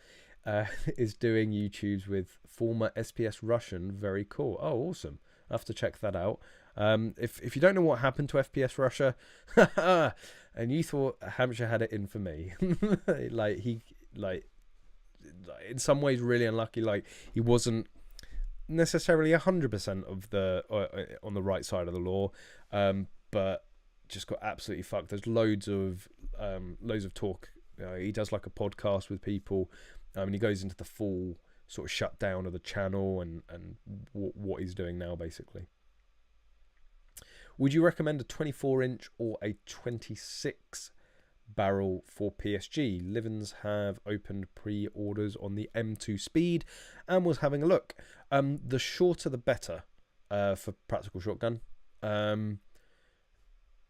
Is doing YouTubes with former SPS Russian. Very cool. Oh, awesome. I have to check that out. If you don't know what happened to FPS Russia, and you thought Hampshire had it in for me, like in some ways really unlucky. Like, he wasn't necessarily 100% of the on the right side of the law, but just got absolutely fucked. There's loads of talk. He does like a podcast with people, and he goes into the full sort of shutdown of the channel and what he's doing now, basically. Would you recommend a 24-inch or a 26 barrel for PSG? Livens have opened pre-orders on the M2 Speed and was having a look. The shorter the better for practical shotgun.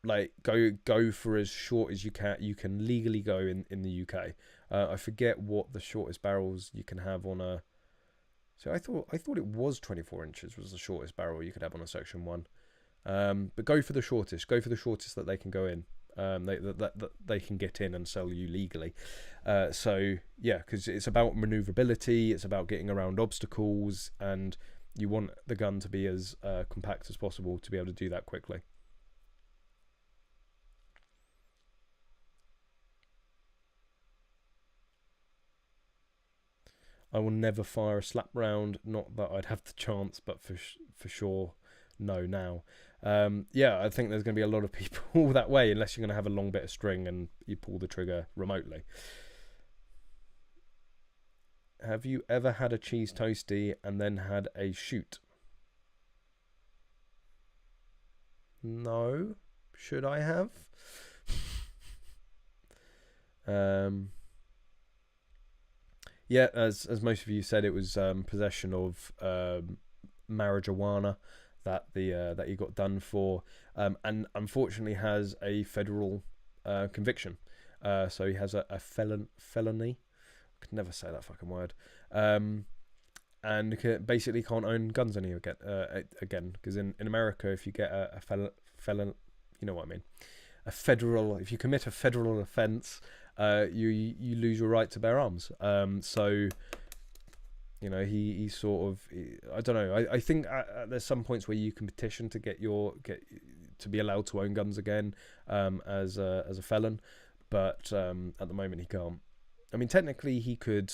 Like, go for as short as you can legally go in the UK. I forget what the shortest barrels you can have on a. So I thought it was 24 inches was the shortest barrel you could have on a Section 1. But go for the shortest. Go for the shortest that they can go in. That they can get in and sell you legally. So yeah, because it's about maneuverability. It's about getting around obstacles, and you want the gun to be as compact as possible to be able to do that quickly. I will never fire a slap round. Not that I'd have the chance, but for sure, no now. Yeah, I think there's going to be a lot of people that way, unless you're going to have a long bit of string and you pull the trigger remotely. Have you ever had a cheese toasty and then had a shoot? No. Should I have? Yeah, as most of you said, it was possession of marijuana that he got done for, and unfortunately has a federal conviction. So he has a felony. I could never say that fucking word. And basically can't own guns again. Because in America, if you get a felon, you know what I mean. If you commit a federal offence, you lose your right to bear arms. So, you know, he sort of, I don't know. I think there's some points where you can petition to get to be allowed to own guns again, as a felon, but at the moment he can't. I mean, technically he could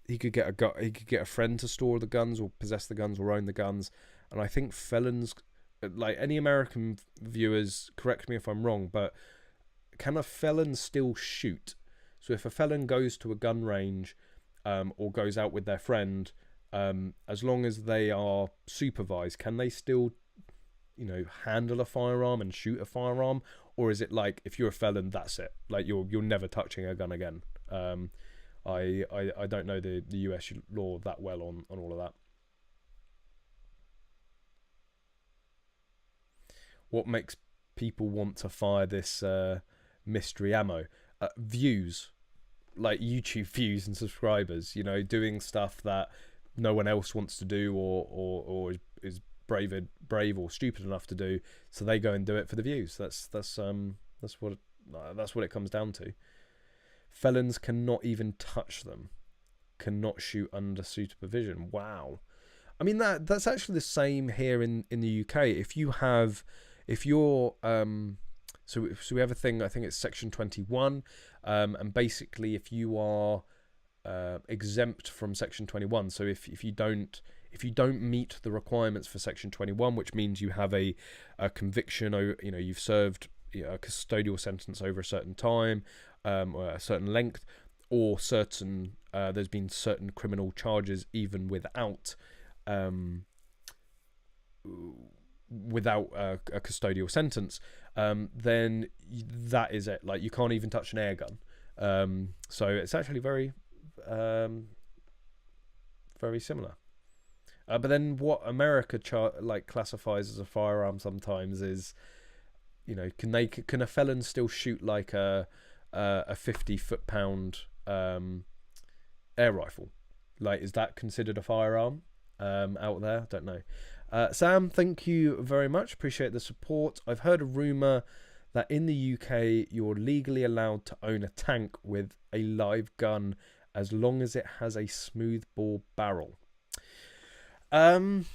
get a friend to store the guns or possess the guns or own the guns, and I think felons, like any American viewers, correct me if I'm wrong, but can a felon still shoot? So if a felon goes to a gun range, or goes out with their friend, as long as they are supervised, can they still, you know, handle a firearm and shoot a firearm? Or is it like, if you're a felon, that's it, like you're never touching a gun again? I don't know the US law that well on all of that. What makes people want to fire this mystery ammo? Views, like YouTube views and subscribers, you know, doing stuff that no one else wants to do or is brave or stupid enough to do, so they go and do it for the views. That's what it comes down to. Felons cannot even touch them, cannot shoot under supervision. Wow. I mean, that's actually the same here in the UK. If you're so we have a thing, I think it's Section 21, and basically if you are exempt from Section 21, so if you don't meet the requirements for Section 21, which means you have a conviction, or you know, you've served a custodial sentence over a certain time, or a certain length, or there's been certain criminal charges even without a custodial sentence, then that is it. Like, you can't even touch an air gun. So it's actually very very similar. But then what America classifies as a firearm sometimes is, you know, can a felon still shoot like a 50 foot-pound air rifle? Like, is that considered a firearm out there? I don't know. Sam, thank you very much. Appreciate the support. I've heard a rumour that in the UK you're legally allowed to own a tank with a live gun as long as it has a smoothbore barrel. I'm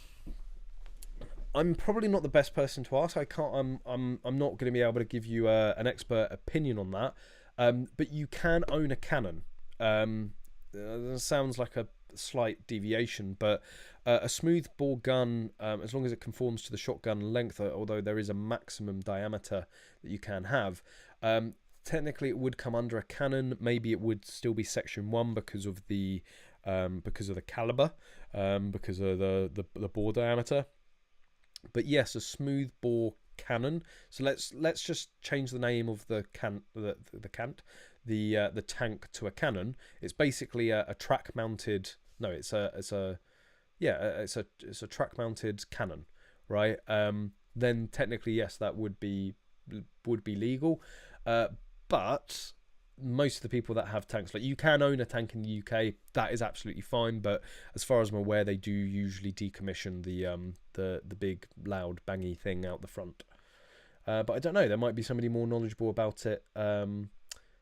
probably not the best person to ask. I'm not going to be able to give you an expert opinion on that. But you can own a Canon. Sounds like a slight deviation, but a smoothbore gun, as long as it conforms to the shotgun length, although there is a maximum diameter that you can have, technically it would come under a Canon. Maybe it would still be section 1 because of the caliber, because of the bore diameter. But yes, a smoothbore Canon. So let's just change the name of the tank to a Canon. It's basically a track mounted. No, it's a track mounted Canon, right? Then technically, yes, that would be legal. But most of the people that have tanks, like, you can own a tank in the UK, that is absolutely fine. But as far as I'm aware, they do usually decommission the big loud bangy thing out the front. But I don't know. There might be somebody more knowledgeable about it.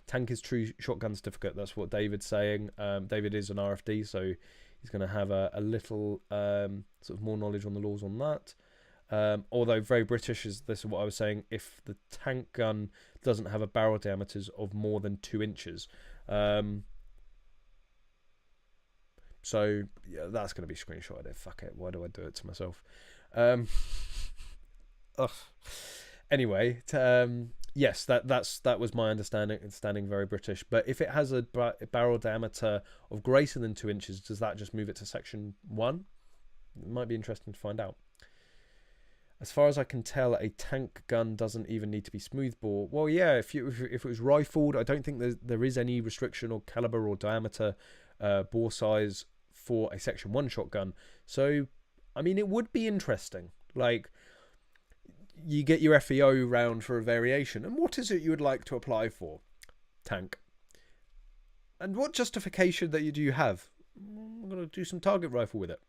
Tank is true shotgun certificate. That's what David's saying. David is an RFD, so he's going to have a little sort of more knowledge on the laws on that. Although very British, this is what I was saying. If the tank gun doesn't have a barrel diameters of more than 2 inches, so yeah, that's going to be screenshotted. Fuck it. Why do I do it to myself? Anyway, yes, that was my understanding. Very British. But if it has a barrel diameter of greater than 2 inches, does that just move it to section 1? It might be interesting to find out. As far as I can tell, a tank gun doesn't even need to be smoothbore. Well, yeah, if it was rifled, I don't think there is any restriction or caliber or diameter bore size for a section 1 shotgun. So, I mean, it would be interesting. Like, you get your FEO round for a variation. And what is it you would like to apply for? Tank. And what justification do you have? I'm going to do some target rifle with it.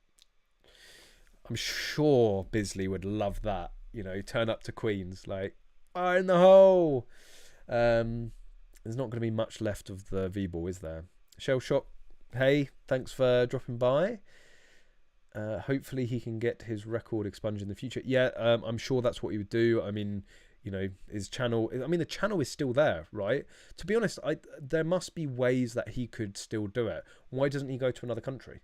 I'm sure Bisley would love that. You know, turn up to Queens, like, fire in the hole. There's not going to be much left of the V-ball, is there? Shell Shop, hey, thanks for dropping by. Hopefully he can get his record expunged in the future. Yeah, I'm sure that's what he would do. I mean, you know, his channel, I mean, the channel is still there, right? To be honest, there must be ways that he could still do it. Why doesn't he go to another country?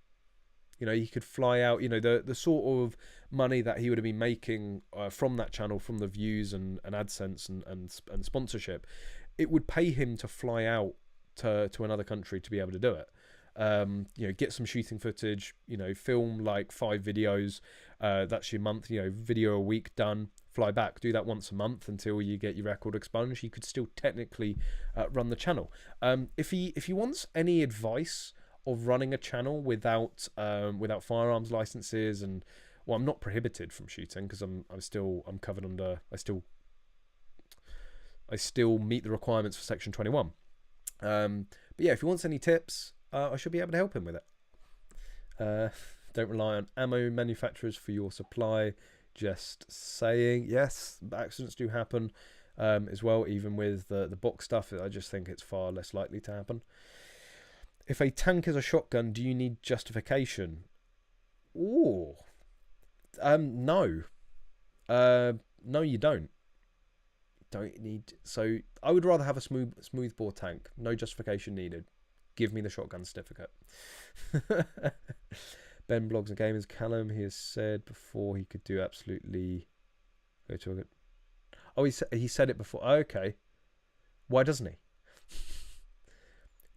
You know, he could fly out, you know, the sort of money that he would have been making from that channel, from the views and AdSense and sponsorship, it would pay him to fly out to another country to be able to do it. You know, get some shooting footage, you know, film like 5 videos, that's your month, you know, video a week done, fly back, do that once a month until you get your record expunged. You could still technically run the channel. If he wants any advice of running a channel without firearms licenses, and well, I'm not prohibited from shooting because I'm covered under, I still meet the requirements for section 21. But yeah, if he wants any tips, I should be able to help him with it. Don't rely on ammo manufacturers for your supply. Just saying. Yes, accidents do happen as well, even with the box stuff. I just think it's far less likely to happen. If a tank is a shotgun, do you need justification? Ooh. No. No, you don't. Don't need. So I would rather have a smoothbore tank. No justification needed. Give me the shotgun certificate. Ben Blogs and Gamers, Callum, he has said before he could do absolutely go to a good. Oh, he said it before. Oh, okay. Why doesn't he?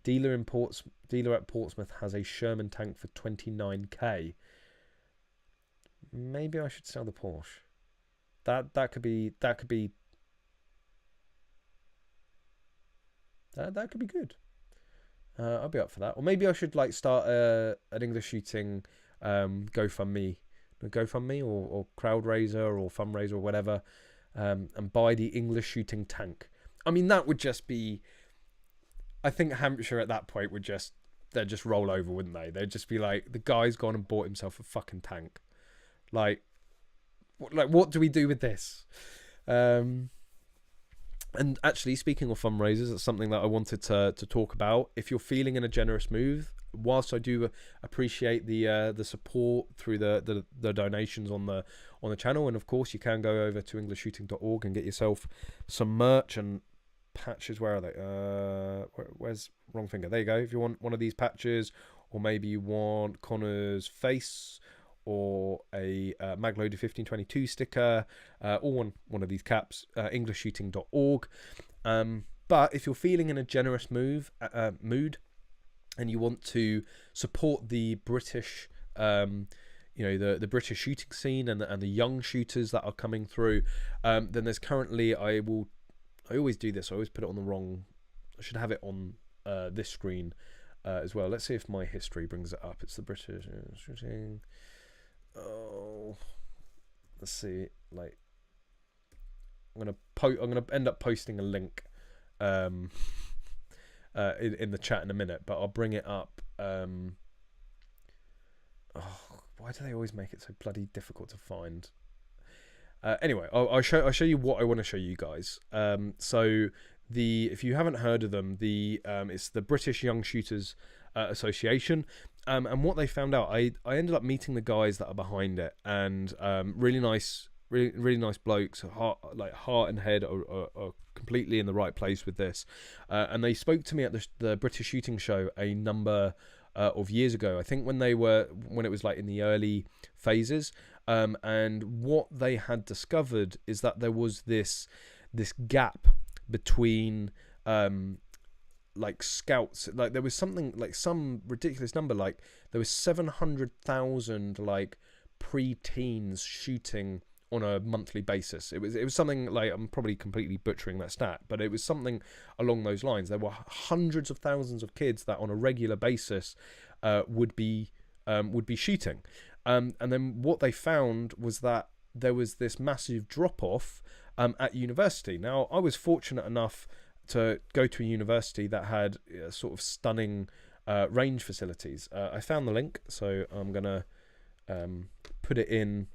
Dealer at Portsmouth has a Sherman tank for 29k. Maybe I should sell the Porsche. That could be good. I'll be up for that. Or maybe I should like start an English shooting GoFundMe or Crowdraiser or Fundraiser or whatever, and buy the English shooting tank. I mean, that would just be, I think Hampshire at that point they'd just roll over, wouldn't they? They'd just be like, the guy's gone and bought himself a fucking tank. Like what do we do with this? And actually, speaking of fundraisers, it's something that I wanted to talk about. If you're feeling in a generous move, whilst I do appreciate the support through the donations on the channel, and of course you can go over to EnglishShooting.org and get yourself some merch and patches. Where are they? Where's wrong finger? There you go. If you want one of these patches, or maybe you want Connor's face, or a Magload 1522 sticker, or one of these caps, EnglishShooting.org. But if you're feeling in a generous mood and you want to support the British, the British shooting scene and the young shooters that are coming through, then there's currently, I always do this, I always put it on the wrong, I should have it on this screen as well. Let's see if my history brings it up. It's the British shooting. Oh, let's see. Like, I'm gonna end up posting a link in the chat in a minute, but I'll bring it up. Why do they always make it so bloody difficult to find? Anyway, I'll show you what I want to show you guys. So if you haven't heard of them, it's the British Young Shooters Association. And what they found out, I ended up meeting the guys that are behind it, and really nice blokes, heart and head are completely in the right place with this. And they spoke to me at the British Shooting Show a number of years ago, I think when it was like in the early phases. And what they had discovered is that there was this gap between like scouts, like there was something like some ridiculous number, like there was 700,000 like pre-teens shooting on a monthly basis. It was something like, I'm probably completely butchering that stat, but it was something along those lines. There were hundreds of thousands of kids that on a regular basis would be shooting, and then what they found was that there was this massive drop off at university. Now, I was fortunate enough to go to a university that had sort of stunning range facilities. I found the link, so I'm gonna put it in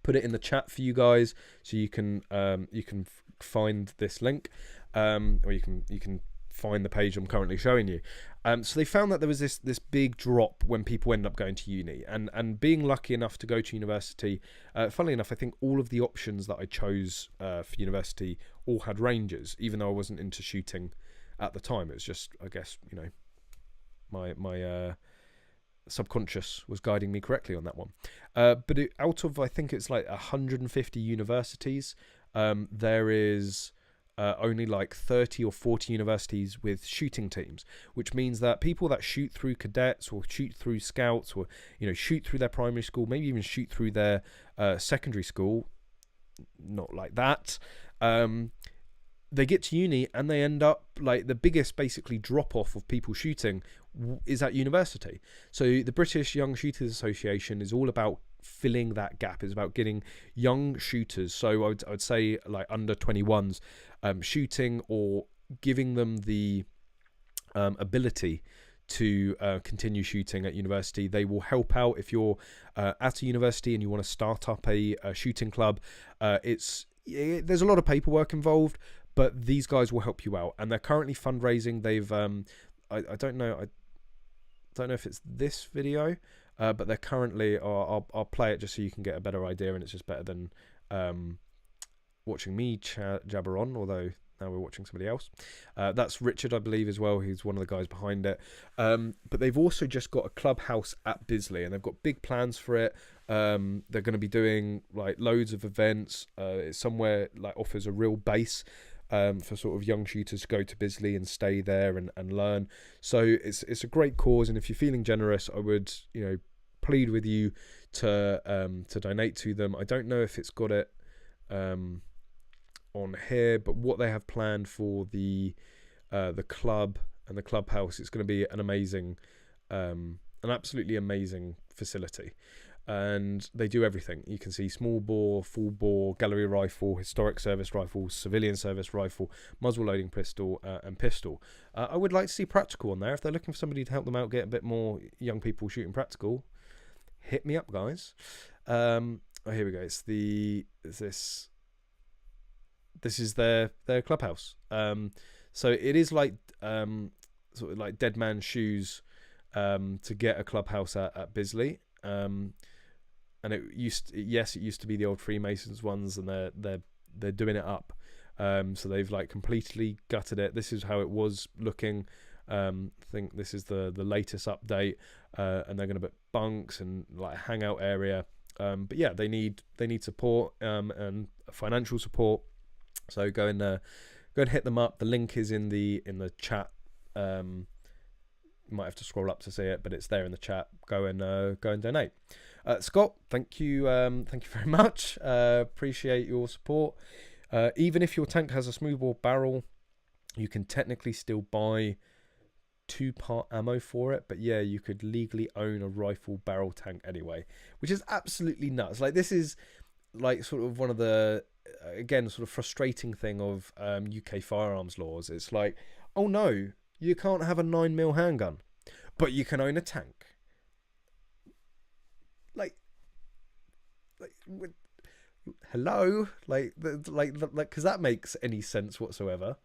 the chat for you guys, so you can find this link, or you can find the page I'm currently showing you. So they found that there was this big drop when people end up going to uni, and being lucky enough to go to university, funnily enough, I think all of the options that I chose for university all had ranges, even though I wasn't into shooting at the time. It was just, I guess, my subconscious was guiding me correctly on that one. But out of, I think it's like 150 universities, there is only like 30 or 40 universities with shooting teams, which means that people that shoot through cadets or shoot through scouts, or shoot through their primary school, maybe even shoot through their secondary school, not like that, they get to uni and they end up like the biggest basically drop off of people shooting is at university. So the British Young Shooters Association is all about filling that gap. It's about getting young shooters, so I would say like under 21s, shooting, or giving them the ability to continue shooting at university. They will help out if you're at a university and you want to start up a shooting club. There's a lot of paperwork involved, but these guys will help you out, and they're currently fundraising. They've I don't know if it's this video, but they're currently, I'll play it just so you can get a better idea, and it's just better than watching me jabber on, although now we're watching somebody else. That's Richard, I believe, as well. He's one of the guys behind it. But they've also just got a clubhouse at Bisley, and they've got big plans for it. They're going to be doing like loads of events. It's somewhere like offers a real base for sort of young shooters to go to Bisley and stay there and learn. So it's a great cause, and if you're feeling generous, I would plead with you to donate to them. I don't know if it's got it on here, but what they have planned for the club and the clubhouse, it's going to be an amazing an absolutely amazing facility. And they do everything. You can see small bore, full bore, gallery rifle, historic service rifle, civilian service rifle, muzzle loading pistol, and pistol. I would like to see practical on there. If they're looking for somebody to help them out, get a bit more young people shooting practical, hit me up, guys. Oh, here we go. This is their clubhouse. So it is like sort of like Dead Man's Shoes to get a clubhouse at Bisley. And it used to be the old Freemasons ones, and they're doing it up. So they've like completely gutted it. This is how it was looking. I think this is the latest update, and they're going to put bunks and like a hangout area. But yeah, they need support and financial support. So go and hit them up. The link is in the chat. You might have to scroll up to see it, but it's there in the chat. Go and donate. Scott, thank you very much. Appreciate your support. Even if your tank has a smoothbore barrel, you can technically still buy 2-part ammo for it. But yeah, you could legally own a rifle barrel tank anyway, which is absolutely nuts. Like, this is like sort of one of the again sort of frustrating thing of UK firearms laws. It's like, oh no, you can't have a 9mm handgun, but you can own a tank. Like, hello, like, because that makes any sense whatsoever.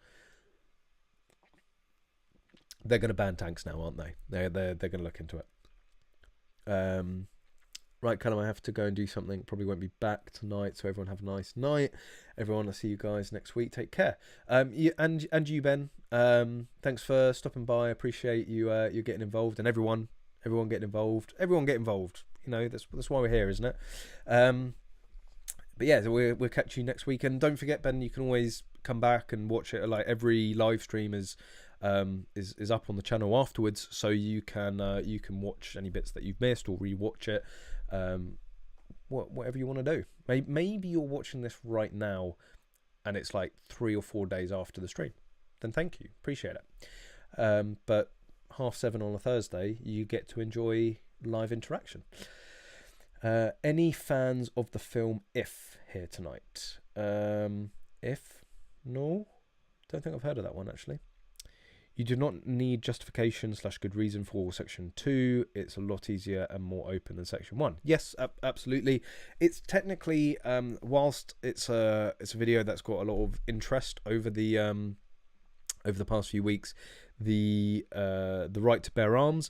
They're going to ban tanks now, aren't they? They're going to look into it. Right, Callum, I have to go and do something. Probably won't be back tonight, so everyone have a nice night. Everyone, I'll see you guys next week. Take care. And you, Ben. Thanks for stopping by. I appreciate you getting involved, and everyone getting involved. Everyone get involved. You know, that's why we're here, isn't it? But yeah, so we'll catch you next week. And don't forget, Ben, you can always come back and watch it. Like, every live stream is up on the channel afterwards, so you can watch any bits that you've missed or rewatch it. Whatever you want to do. Maybe you're watching this right now and it's like 3 or 4 days after the stream. Then thank you, appreciate it. But 7:30 on a Thursday, you get to enjoy live interaction. Any fans of the film If here tonight? If? No, don't think I've heard of that one actually. You do not need justification / good reason for Section 2. It's a lot easier and more open than Section 1. Yes, absolutely. It's technically, whilst it's a video that's got a lot of interest over the past few weeks, the right to bear arms,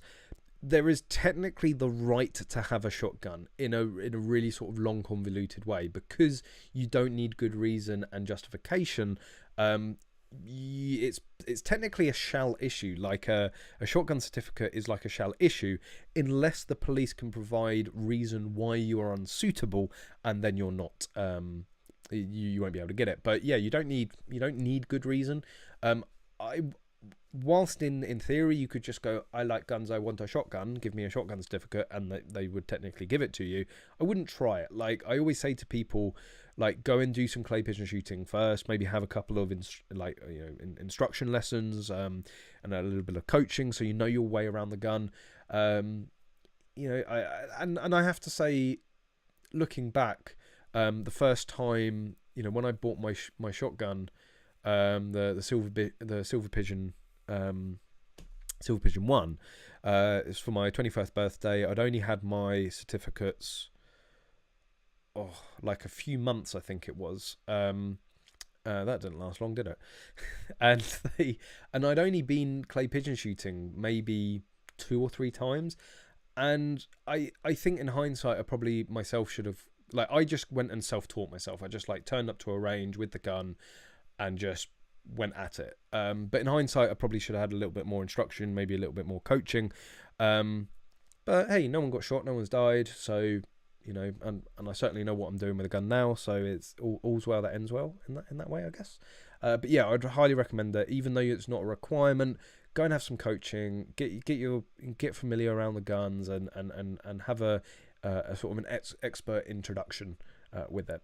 there is technically the right to have a shotgun in a really sort of long, convoluted way, because you don't need good reason and justification. It's technically a shall issue. Like a shotgun certificate is like a shall issue unless the police can provide reason why you are unsuitable, and then you're not you won't be able to get it. But yeah, you don't need good reason. Whilst in theory you could just go, I like guns, I want a shotgun, give me a shotgun certificate, and they would technically give it to you. I wouldn't try it. Like, I always say to people, like, go and do some clay pigeon shooting first, maybe have a couple of instruction lessons, and a little bit of coaching, so you know your way around the gun. I have to say, looking back, the first time, when I bought my shotgun, the Silver Pigeon 1, it's for my 21st birthday. I'd only had my certificates like a few months, I think it was. That didn't last long, did it? and I'd only been clay pigeon shooting maybe 2 or 3 times, and I think in hindsight I probably myself should have, like, I just went and self-taught myself. I just like turned up to a range with the gun and just went at it. But in hindsight, I probably should have had a little bit more instruction, maybe a little bit more coaching. But hey, no one got shot, no one's died, so and I certainly know what I'm doing with a gun now, so it's all's well that ends well in that way, I guess. But yeah, I'd highly recommend that. Even though it's not a requirement, go and have some coaching, get familiar around the guns, and have a sort of an expert introduction with it.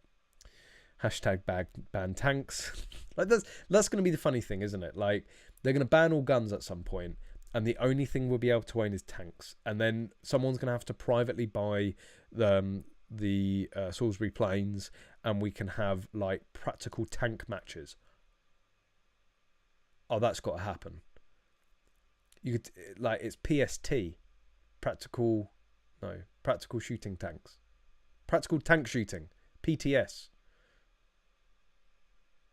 Hashtag ban tanks. Like, that's going to be the funny thing, isn't it? Like, they're going to ban all guns at some point, and the only thing we'll be able to own is tanks. And then someone's going to have to privately buy the Salisbury Plains, and we can have like practical tank matches. Oh, that's got to happen. You could, like, it's PST, practical shooting tanks, practical tank shooting, PTS.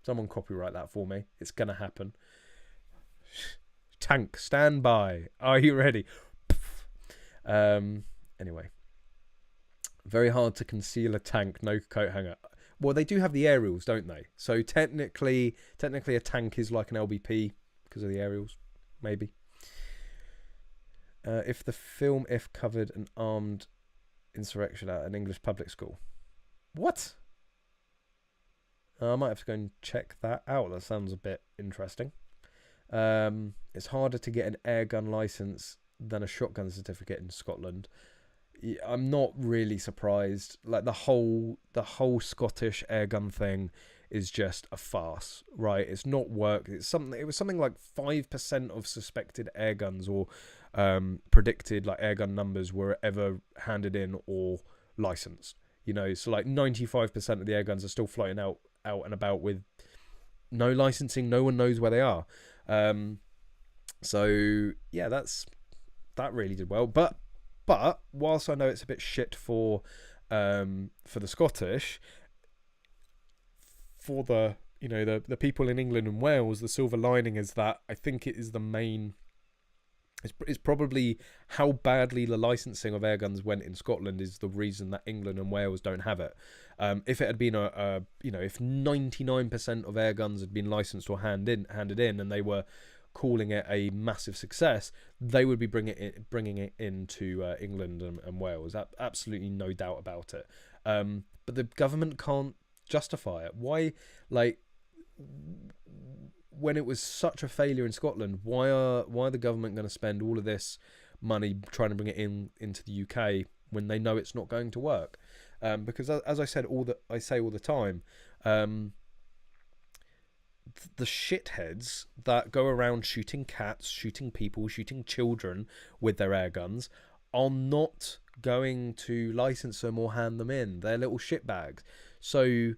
Someone copyright that for me. It's gonna happen. Tank, stand by. Are you ready? Anyway, very hard to conceal a tank. No coat hanger. Well, they do have the aerials, don't they? So technically a tank is like an LBP because of the aerials, maybe. If the film If covered an armed insurrection at an English public school. What? I might have to go and check that out. That sounds a bit interesting. It's harder to get an airgun license than a shotgun certificate in Scotland. I'm not really surprised. Like the whole Scottish airgun thing is just a farce, right? It's not work. It was something like 5% of suspected airguns or predicted like airgun numbers were ever handed in or licensed. You know, so like 95% of the airguns are still floating out and about with no licensing. No one knows where they are. So yeah, that really did well. But whilst I know it's a bit shit for the Scottish, for the people in England and Wales, the silver lining is that I think it is the main. It's probably how badly the licensing of airguns went in Scotland is the reason that England and Wales don't have it. If it had been if 99% of airguns had been licensed or handed in, and they were calling it a massive success, they would be bringing it into England and Wales. Absolutely no doubt about it. But the government can't justify it. Why, like, when it was such a failure in Scotland, why are the government going to spend all of this money trying to bring it into the UK when they know it's not going to work? Because as I said, all the time, the shitheads that go around shooting cats, shooting people, shooting children with their air guns are not going to license them or hand them in. They're little shitbags. So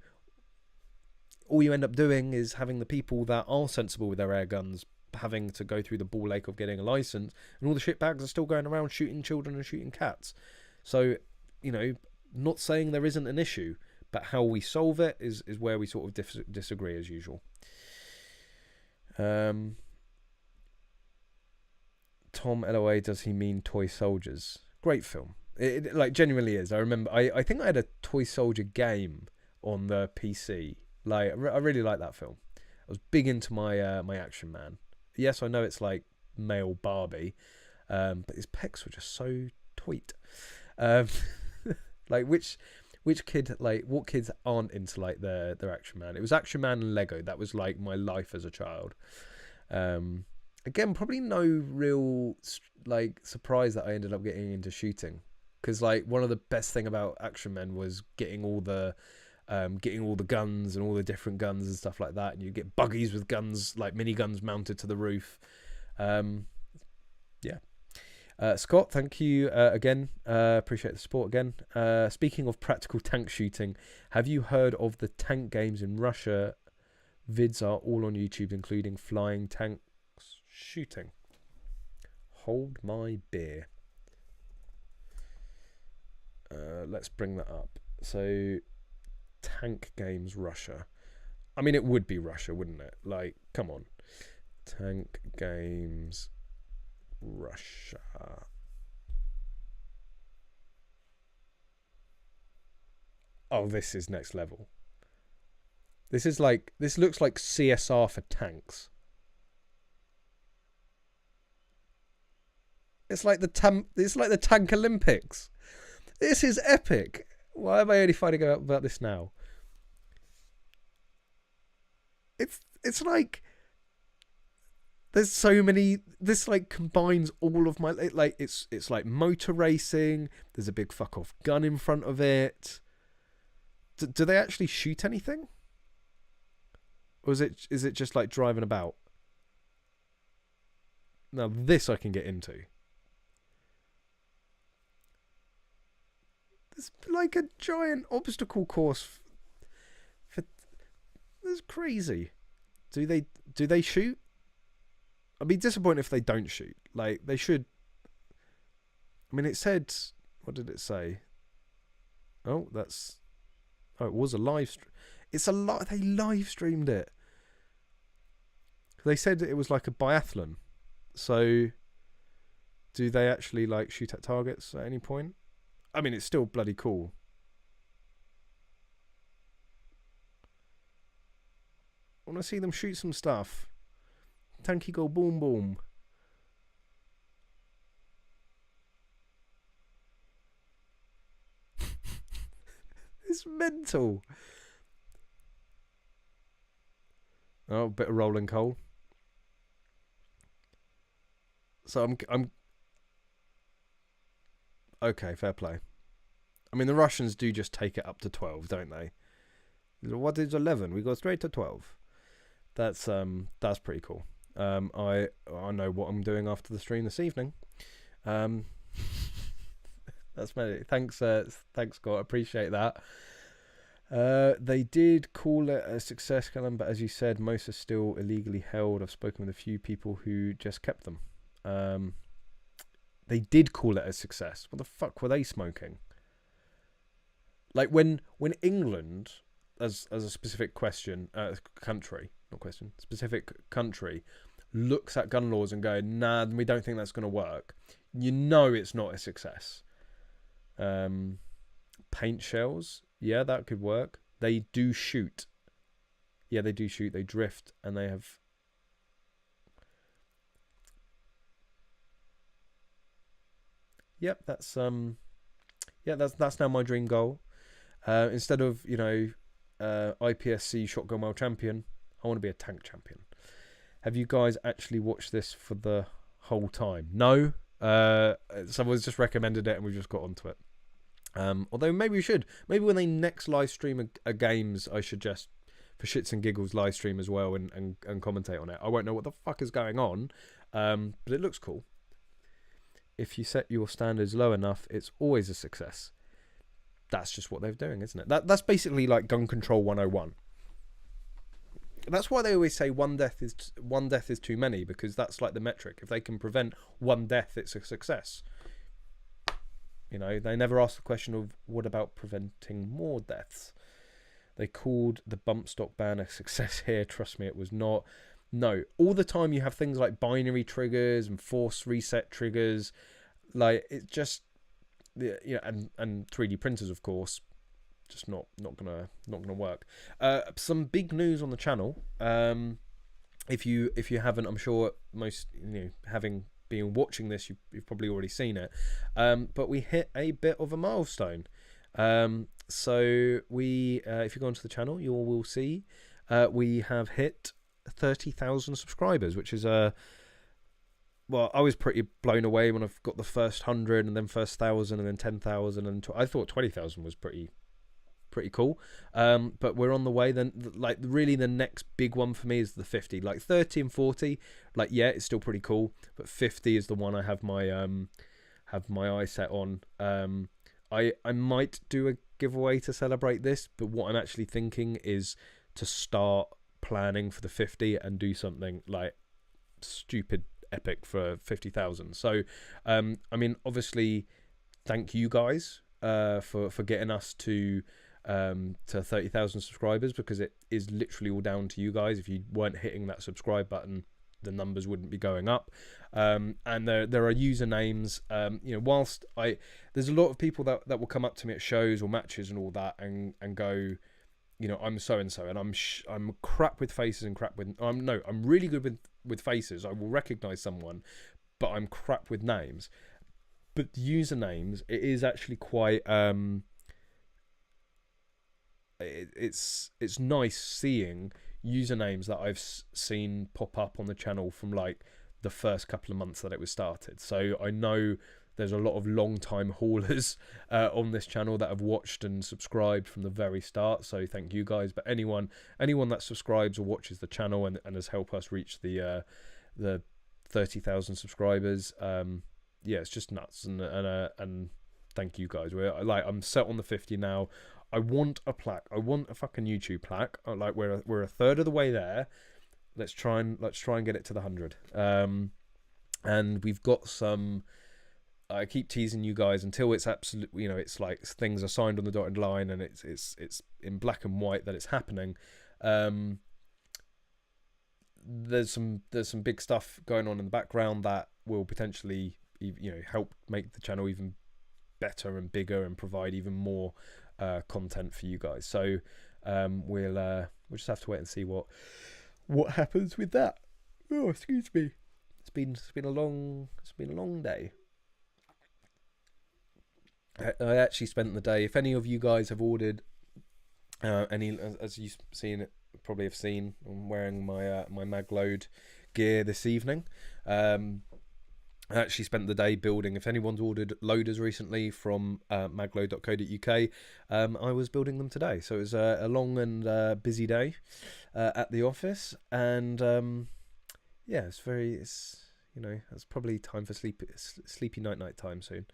all you end up doing is having the people that are sensible with their air guns having to go through the ball ache of getting a license, and all the shitbags are still going around shooting children and shooting cats. So, not saying there isn't an issue, but how we solve it is where we sort of disagree as usual. Tom LOA, does he mean Toy Soldiers? Great film. It like genuinely is. I remember I think I had a Toy Soldier game on the PC. Like I really like that film. I was big into my my Action Man. Yes, I know it's like male Barbie, but his pecs were just so tweet. Like which kid, like what kids aren't into like their Action Man? It was Action Man and Lego. That was like my life as a child. Again, probably no real like surprise that I ended up getting into shooting, because like one of the best thing about Action Men was getting all the guns and all the different guns and stuff like that, and you get buggies with guns, like mini guns mounted to the roof. Scott, thank you again. Appreciate the support again. Speaking of practical tank shooting, have you heard of the tank games in Russia? Vids are all on YouTube, including flying tanks shooting. Hold my beer. Let's bring that up. So, tank games Russia. I mean, it would be Russia, wouldn't it? Like, come on. Tank games Russia. Oh, this is next level. This looks like CSR for tanks. It's like the Tank Olympics. This is epic. Why am I only finding out about this now? It's like there's so many. This like combines all of my it's like motor racing. There's a big fuck off gun in front of it. Do they actually shoot anything, or is it just like driving about? Now this I can get into. It's like a giant obstacle course. It's crazy. Do they shoot? I'd be disappointed if they don't shoot. Like, they should. I mean, it said, what did it say? Oh, it was a live stream. It's a lot. They live streamed it. They said it was like a biathlon. So, do they actually like shoot at targets at any point? I mean, it's still bloody cool. I want to see them shoot some stuff. Tanky go boom boom. It's mental. Oh, a bit of rolling coal. So I'm okay, fair play. I mean, the Russians do just take it up to 12, don't they? What is 11? We go straight to 12. That's pretty cool. I know what I'm doing after the stream this evening. That's my thanks, Scott. Appreciate that. They did call it a success, Callum, but as you said, most are still illegally held. I've spoken with a few people who just kept them. They did call it a success. What the fuck were they smoking? Like when England, as a specific specific country, looks at gun laws and go, nah, we don't think that's going to work. You know it's not a success. Paint shells, yeah, that could work. They do shoot. Yeah, they do shoot. They drift, and they have. Yep, that's now my dream goal. Instead of IPSC shotgun world champion, I want to be a tank champion. Have you guys actually watched this for the whole time? No. Someone's just recommended it and we just got onto it. Although maybe we should. Maybe when they next live stream a games, I should just, for shits and giggles, live stream as well and commentate on it. I won't know what the fuck is going on, but it looks cool. If you set your standards low enough, it's always a success. That's just what they're doing, isn't it? That's basically like gun control 101. That's why they always say one death is too many, because that's like the metric. If they can prevent one death, it's a success. They never ask the question of what about preventing more deaths. They called the bump stock ban a success here. Trust me, it was not. No, all the time you have things like binary triggers and force reset triggers. Like, it's just, and 3D printers, of course, just not gonna work. Some big news on the channel. If you haven't, I'm sure most having been watching this, you've probably already seen it. But we hit a bit of a milestone. So we, if you go onto the channel, you will see we have hit 30,000 subscribers, which is well, I was pretty blown away when I've got the first 100 and then first 1,000 and then 10,000 and I thought 20,000 was pretty cool. But we're on the way. Then, like, really the next big one for me is the 50. Like 30 and 40, like, yeah, it's still pretty cool, but 50 is the one I have my eye set on. I might do a giveaway to celebrate this, but what I'm actually thinking is to start planning for the 50 and do something like stupid epic for 50,000. So I mean, obviously thank you guys for getting us to 30,000 subscribers, because it is literally all down to you guys. If you weren't hitting that subscribe button, the numbers wouldn't be going up. And there are usernames, whilst there's a lot of people that will come up to me at shows or matches and all that and go, I'm so and so, and I'm crap with faces and crap with I'm really good with faces. I will recognize someone, but I'm crap with names. But usernames, it is actually quite it's nice seeing usernames that I've seen pop up on the channel from like the first couple of months that it was started. So I know there's a lot of long-time haulers on this channel that have watched and subscribed from the very start. So thank you guys. But anyone that subscribes or watches the channel and has helped us reach the 30,000 subscribers. Yeah, it's just nuts, and thank you guys. I'm set on the 50 now. I want a plaque. I want a fucking YouTube plaque. Like we're a third of the way there. Let's try and get it to the 100. And we've got some. I keep teasing you guys until it's absolutely, it's like things are signed on the dotted line and it's in black and white that it's happening. There's some big stuff going on in the background that will potentially, help make the channel even better and bigger and provide even more content for you guys. So we'll just have to wait and see what happens with that. Oh, excuse me. It's been a long day. I actually spent the day. If any of you guys have ordered any, as you've seen, probably have seen, I'm wearing my my Magload gear this evening. I actually spent the day building. If anyone's ordered loaders recently from magload.co.uk, I was building them today. So it was a long and busy day at the office, and yeah, it's probably time for sleepy night time soon.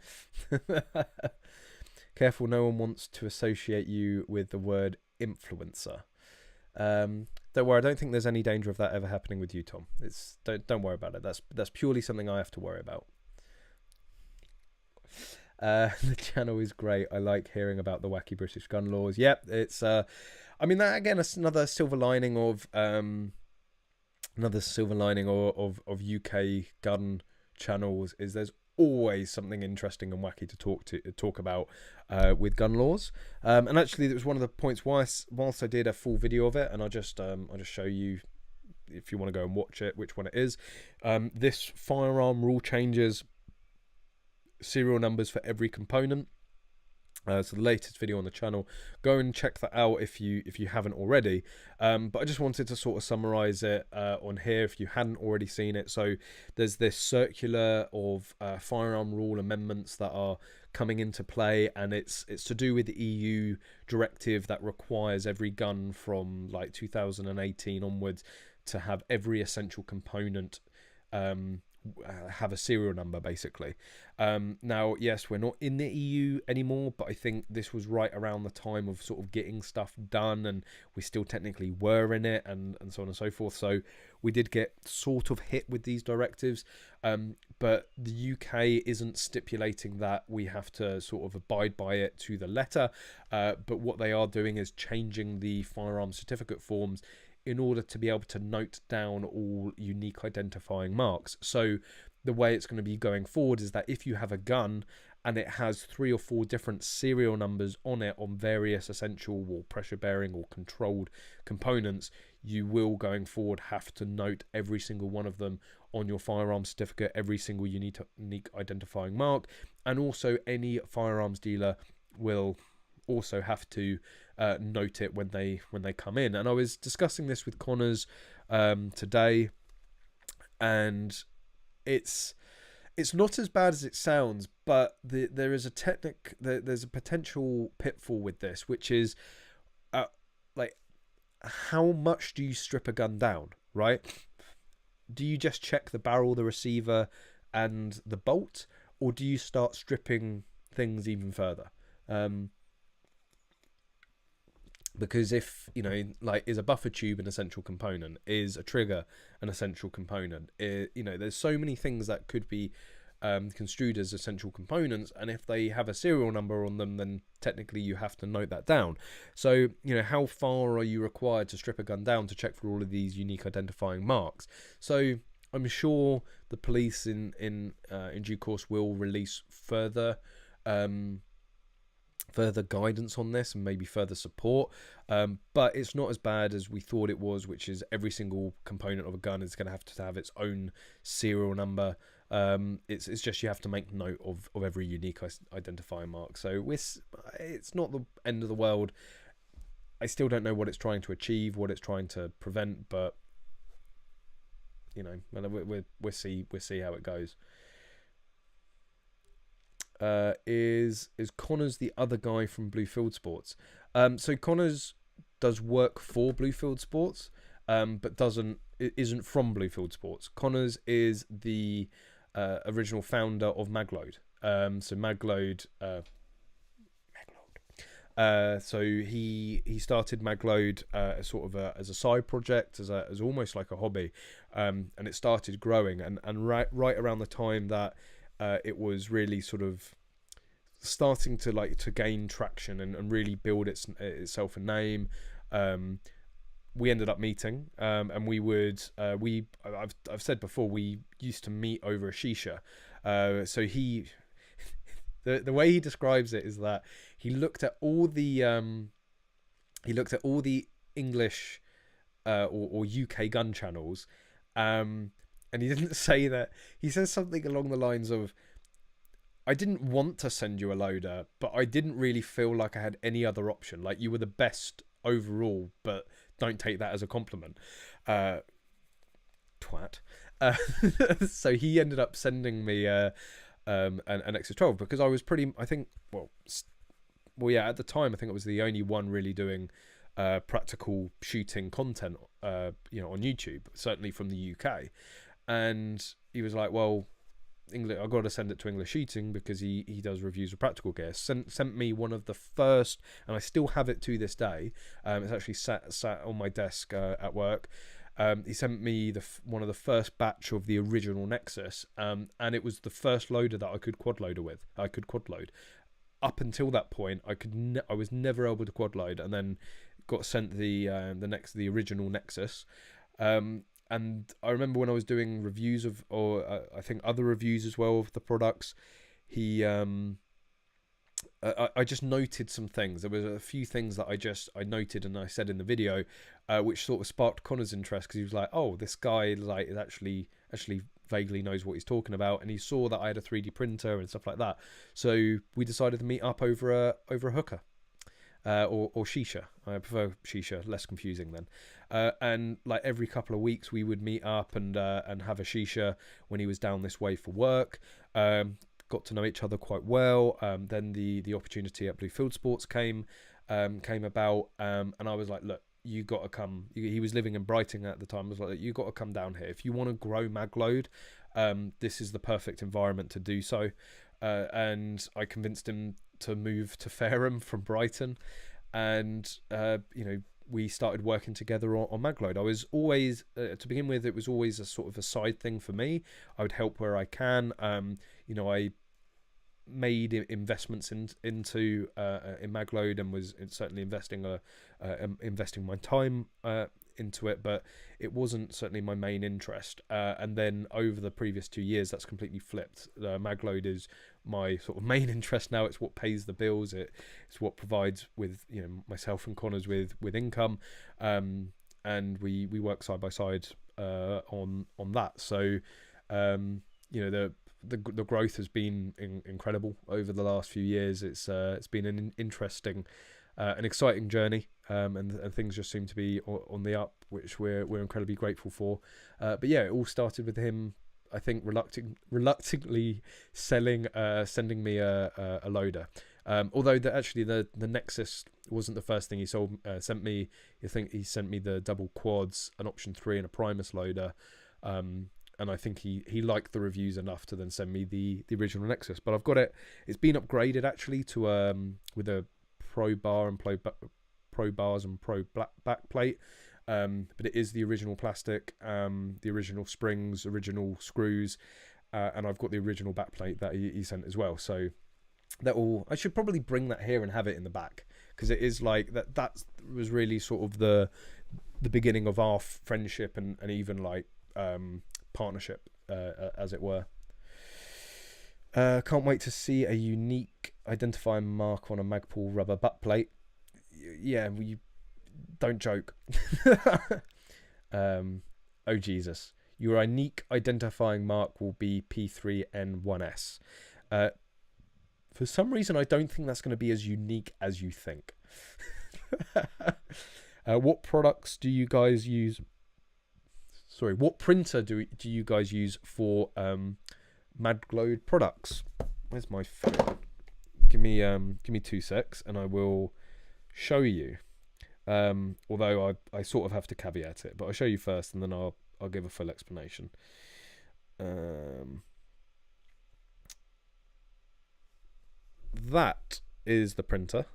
Careful, no one wants to associate you with the word influencer. Don't worry, I don't think there's any danger of that ever happening with you, Tom. Don't worry about it. That's purely something I have to worry about. The channel is great. I like hearing about the wacky British gun laws. Yep, it's I mean, that again is another silver lining of UK gun channels, is there's always something interesting and wacky to talk about with gun laws. And actually, it was one of the points whilst I did a full video of it, and I'll just show you if you want to go and watch it, which one it is. This firearm rule changes serial numbers for every component. So the latest video on the channel, go and check that out if you haven't already. But I just wanted to sort of summarize it on here if you hadn't already seen it. So there's this circular of firearm rule amendments that are coming into play, and it's to do with the EU directive that requires every gun from like 2018 onwards to have every essential component have a serial number, basically. Now, yes, we're not in the EU anymore, but I think this was right around the time of sort of getting stuff done, and we still technically were in it, and so on and so forth. So we did get sort of hit with these directives, but the UK isn't stipulating that we have to sort of abide by it to the letter, but what they are doing is changing the firearm certificate forms in order to be able to note down all unique identifying marks. So the way it's going to be going forward is that if you have a gun and it has 3 or 4 different serial numbers on it on various essential or pressure bearing or controlled components, you will going forward have to note every single one of them on your firearm certificate, every single unique identifying mark, and also any firearms dealer will also have to note it when they come in. And I was discussing this with Connors today, and it's not as bad as it sounds, but there is there's a potential pitfall with this, which is like, how much do you strip a gun down, right? Do you just check the barrel, the receiver, and the bolt, or do you start stripping things even further? Because if, like, is a buffer tube an essential component? Is a trigger an essential component? There's so many things that could be construed as essential components, and if they have a serial number on them, then technically you have to note that down. So, how far are you required to strip a gun down to check for all of these unique identifying marks? So I'm sure the police in due course will release further guidance on this and maybe further support, but it's not as bad as we thought it was, which is every single component of a gun is going to have its own serial number. It's just you have to make note of every unique identifying mark. So it's not the end of the world. I still don't know what it's trying to achieve, what it's trying to prevent, but we'll see how it goes. Is Connors the other guy from Bluefield Sports? So Connors does work for Bluefield Sports, but doesn't isn't from Bluefield Sports. Connors is the original founder of Magload. So Magload. So he started Magload as sort of as a side project, as almost like a hobby, and it started growing. And right around the time that it was really sort of starting to gain traction and really build itself a name. We ended up meeting, and I've said before, we used to meet over a shisha. So the way he describes it is that he looked at all the English or UK gun channels, and he didn't say that. He says something along the lines of, I didn't want to send you a loader, but I didn't really feel like I had any other option. Like, you were the best overall, but don't take that as a compliment. Twat. So he ended up sending me an Nexus 12 because I was pretty, I think, well, yeah, at the time, I think I was the only one really doing practical shooting content, on YouTube, certainly from the UK. And he was like, well, I've got to send it to EnglishShooting because he does reviews of practical gear. Sent me one of the first, and I still have it to this day. It's actually sat on my desk at work. He sent me one of the first batch of the original Nexus, and it was the first loader that I could quad load with. I could quad load. Up until that point, I was never able to quad load, and then got sent the original Nexus. And I remember when I was doing reviews I think other reviews as well of the products, I just noted some things. There was a few things that I noted and I said in the video, which sort of sparked Connor's interest, because he was like, oh, this guy is actually vaguely knows what he's talking about, and he saw that I had a 3D printer and stuff like that. So we decided to meet up over a hookah. Or shisha. I prefer shisha, less confusing then. And like every couple of weeks we would meet up and have a shisha when he was down this way for work. Got to know each other quite well. Then the opportunity at Bluefield Sports came about, and I was like, look, you got to come. He was living in Brighton at the time. I was like, you got to come down here if you want to grow Magload. This is the perfect environment to do so. And I convinced him to move to Fairham from Brighton, and we started working together on Magload. I was always, to begin with, it was always a sort of a side thing for me. I would help where I can. I made investments into Magload, and was certainly investing my time into it, but it wasn't certainly my main interest. And then over the previous 2 years, that's completely flipped. Magload is my sort of main interest now. It's what pays the bills. It's what provides with myself and Connors with income, and we work side by side on that. So the growth has been incredible over the last few years. It's been an interesting, an exciting journey, and things just seem to be on the up, which we're incredibly grateful for. But yeah, it all started with him, I think, reluctantly sending me a loader. Although the Nexus wasn't the first thing he sold. Sent me, I think he sent me the double quads, an option 3, and a Primus loader. And I think he liked the reviews enough to then send me the original Nexus. But I've got it. It's been upgraded actually to with a Pro Bar and Pro Bars and Pro back plate. But it is the original plastic, the original springs, original screws, and I've got the original back plate that he sent as well. So I should probably bring that here and have it in the back, because it is like that was really sort of the beginning of our friendship and even like partnership, as it were. Can't wait to see a unique identifying mark on a Magpul rubber butt plate. Yeah, we don't joke. Oh Jesus, your unique identifying mark will be P3N1S. For some reason, I don't think that's going to be as unique as you think. What products do you guys use? Sorry, what printer do you guys use for Magload products? Where's my phone? Give me 2 secs, and I will show you. Although I sort of have to caveat it, but I'll show you first, and then I'll I'll give a full explanation. That is the printer.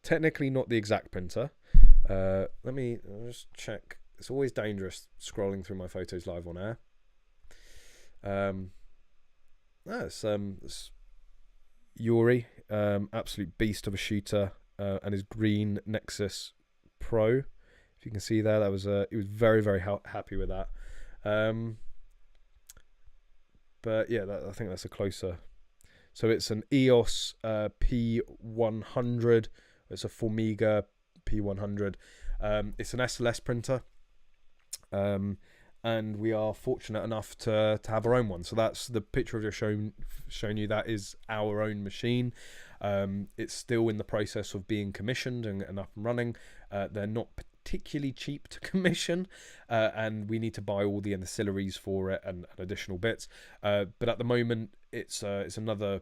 Technically not the exact printer. Let me just check. It's always dangerous scrolling through my photos live on air. It's Yuri, absolute beast of a shooter, and his green Nexus Pro. If you can see there, that was he was very, very happy with that. But yeah, I think that's a closer. So it's an EOS P100. It's a Formiga P100. It's an SLS printer. And we are fortunate enough to have our own one. So that's the picture I've just shown you. That is our own machine. It's still in the process of being commissioned and up and running. They're not particularly cheap to commission, and we need to buy all the ancillaries for it and additional bits. But at the moment, it's another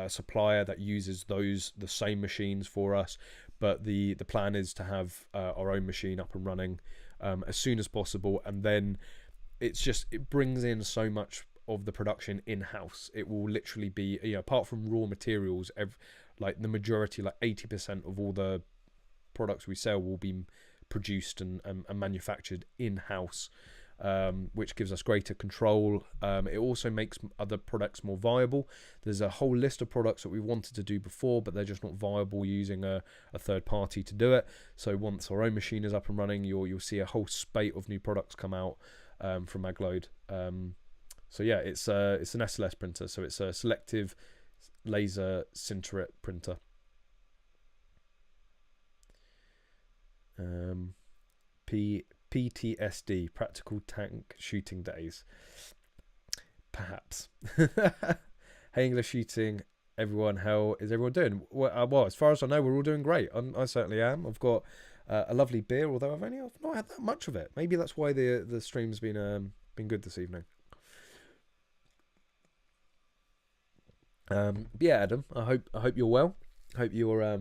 supplier that uses the same machines for us. But the plan is to have our own machine up and running as soon as possible, and then it brings in so much of the production in-house. It will literally be, apart from raw materials, like the majority, like 80% of all the products we sell will be produced and manufactured in-house, which gives us greater control. It also makes other products more viable. There's a whole list of products that we wanted to do before, but they're just not viable using a third party to do it. So once our own machine is up and running, you'll see a whole spate of new products come out from Magload. So yeah, it's an SLS printer, so it's a selective laser sinterite printer. PTSD, practical tank shooting days, perhaps. Hey, English shooting, everyone, how is everyone doing? Well, as far as I know, we're all doing great. I certainly am. I've got a lovely beer, although I've not had that much of it. Maybe that's why the stream's been good this evening. Yeah, Adam, I hope you're well. Hope you're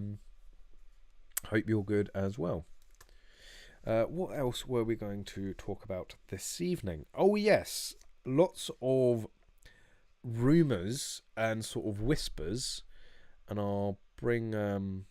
good as well. What else were we going to talk about this evening? Oh yes, lots of rumours and sort of whispers, and I'll bring it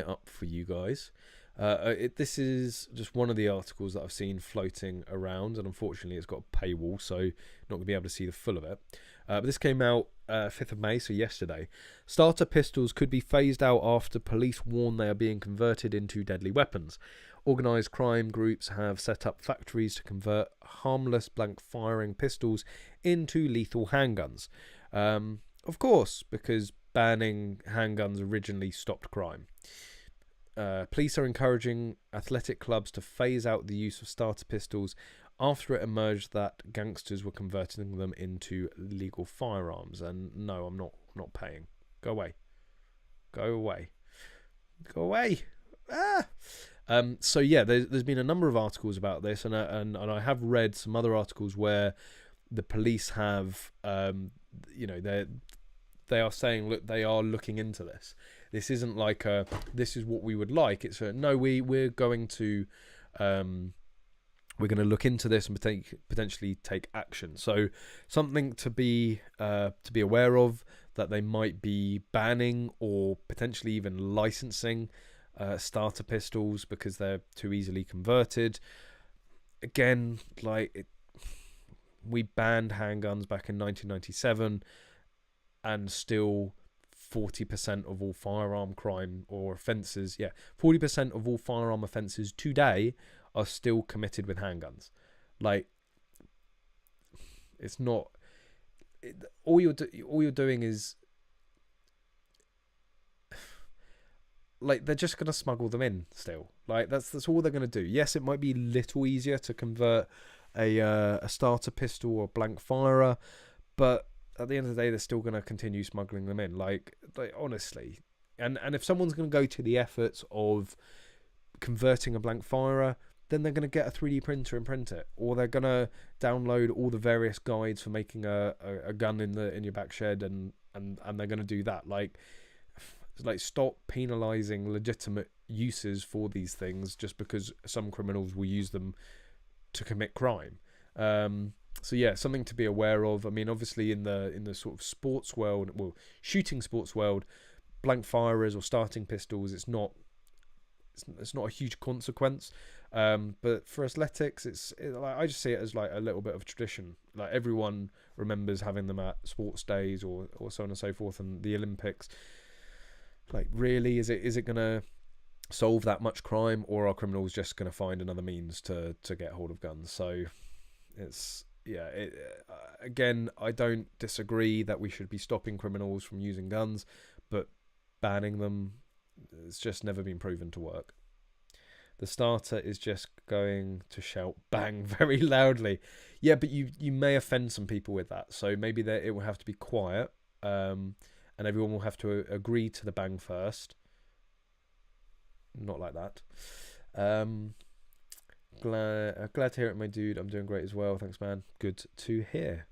up for you guys. This is just one of the articles that I've seen floating around, and unfortunately it's got a paywall, so you're not going to be able to see the full of it. But this came out 5th of May, so yesterday. Starter pistols could be phased out after police warn they are being converted into deadly weapons. Organised crime groups have set up factories to convert harmless blank firing pistols into lethal handguns. Of course, because banning handguns originally stopped crime. Police are encouraging athletic clubs to phase out the use of starter pistols after it emerged that gangsters were converting them into legal firearms. And no, I'm not paying. Go away. Go away. Go away. So yeah, there's been a number of articles about this, and I have read some other articles where the police have, they are saying, look, they are looking into this. This isn't like this is what we would like. It's no, we're going to look into this and potentially take action. So something to be aware of, that they might be banning or potentially even licensing starter pistols because they're too easily converted. Again, we banned handguns back in 1997, and still 40% of all firearm crime or offences, 40% of all firearm offences today are still committed with handguns. It's not. All you're doing is they're just going to smuggle them in still. That's all they're going to do. Yes, it might be a little easier to convert a starter pistol or blank firer, but at the end of the day, they're still going to continue smuggling them in. Honestly, and if someone's going to go to the efforts of converting a blank firer, then they're going to get a 3D printer and print it, or they're going to download all the various guides for making a gun in your back shed, and they're going to do that. Stop penalising legitimate uses for these things just because some criminals will use them to commit crime. So yeah, something to be aware of. I mean, obviously in the sort of sports world, well, shooting sports world, blank firers or starting pistols, it's not a huge consequence. But for athletics, like, I just see it as like a little bit of tradition. Like everyone remembers having them at sports days or so on and so forth, and the Olympics. Like, really, is it gonna solve that much crime, or are criminals just gonna find another means to get hold of guns? So it's again, I don't disagree that we should be stopping criminals from using guns, but banning them, it's just never been proven to work. The starter is just going to shout bang very loudly. Yeah, but you may offend some people with that. So maybe it will have to be quiet, and everyone will have to agree to the bang first. Not like that. Glad to hear it, my dude. I'm doing great as well. Thanks, man. Good to hear.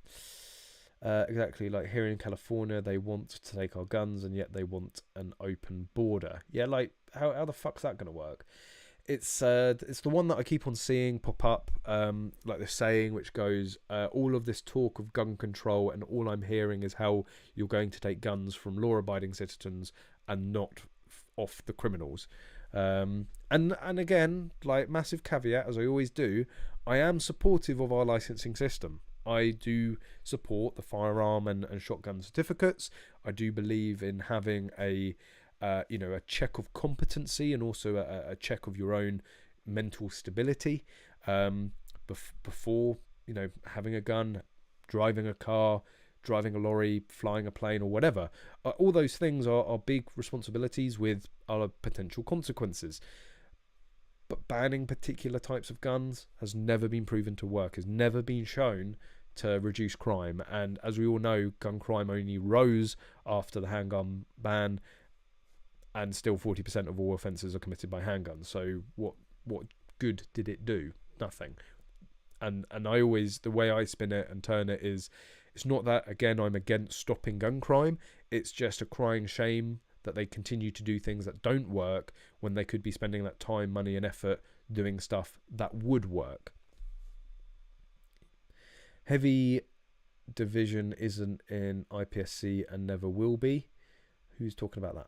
Exactly, like here in California, they want to take our guns, and yet they want an open border. Yeah, like how the fuck's that gonna work? It's the one that I keep on seeing pop up, like the saying which goes, all of this talk of gun control, and all I'm hearing is how you're going to take guns from law-abiding citizens and not off the criminals. And again, like, massive caveat, as I always do, I am supportive of our licensing system. I do support the firearm and shotgun certificates. I do believe in having a check of competency, and also a check of your own mental stability before having a gun, driving a car, driving a lorry, flying a plane, or whatever. All those things are big responsibilities with other potential consequences. But banning particular types of guns has never been proven to work, has never been shown to reduce crime. And as we all know, gun crime only rose after the handgun ban, and still 40% of all offences are committed by handguns. So what good did it do? Nothing. And I always, the way I spin it and turn it is, it's not that, again, I'm against stopping gun crime. It's just a crying shame that they continue to do things that don't work when they could be spending that time, money, and effort doing stuff that would work. Heavy division isn't in IPSC and never will be. Who's talking about that?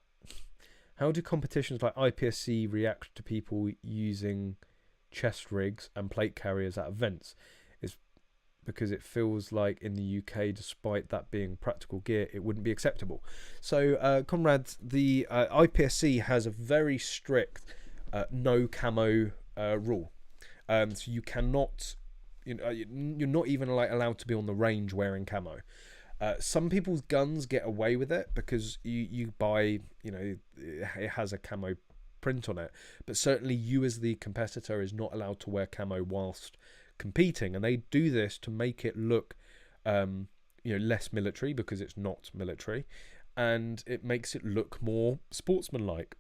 How do competitions like IPSC react to people using chest rigs and plate carriers at events? It's because it feels like in the UK, despite that being practical gear, it wouldn't be acceptable. So, comrades, the IPSC has a very strict no camo rule. So you cannot, you're not even like allowed to be on the range wearing camo. Some people's guns get away with it because you buy, it has a camo print on it, but certainly you as the competitor is not allowed to wear camo whilst competing, and they do this to make it look less military, because it's not military, and it makes it look more sportsmanlike.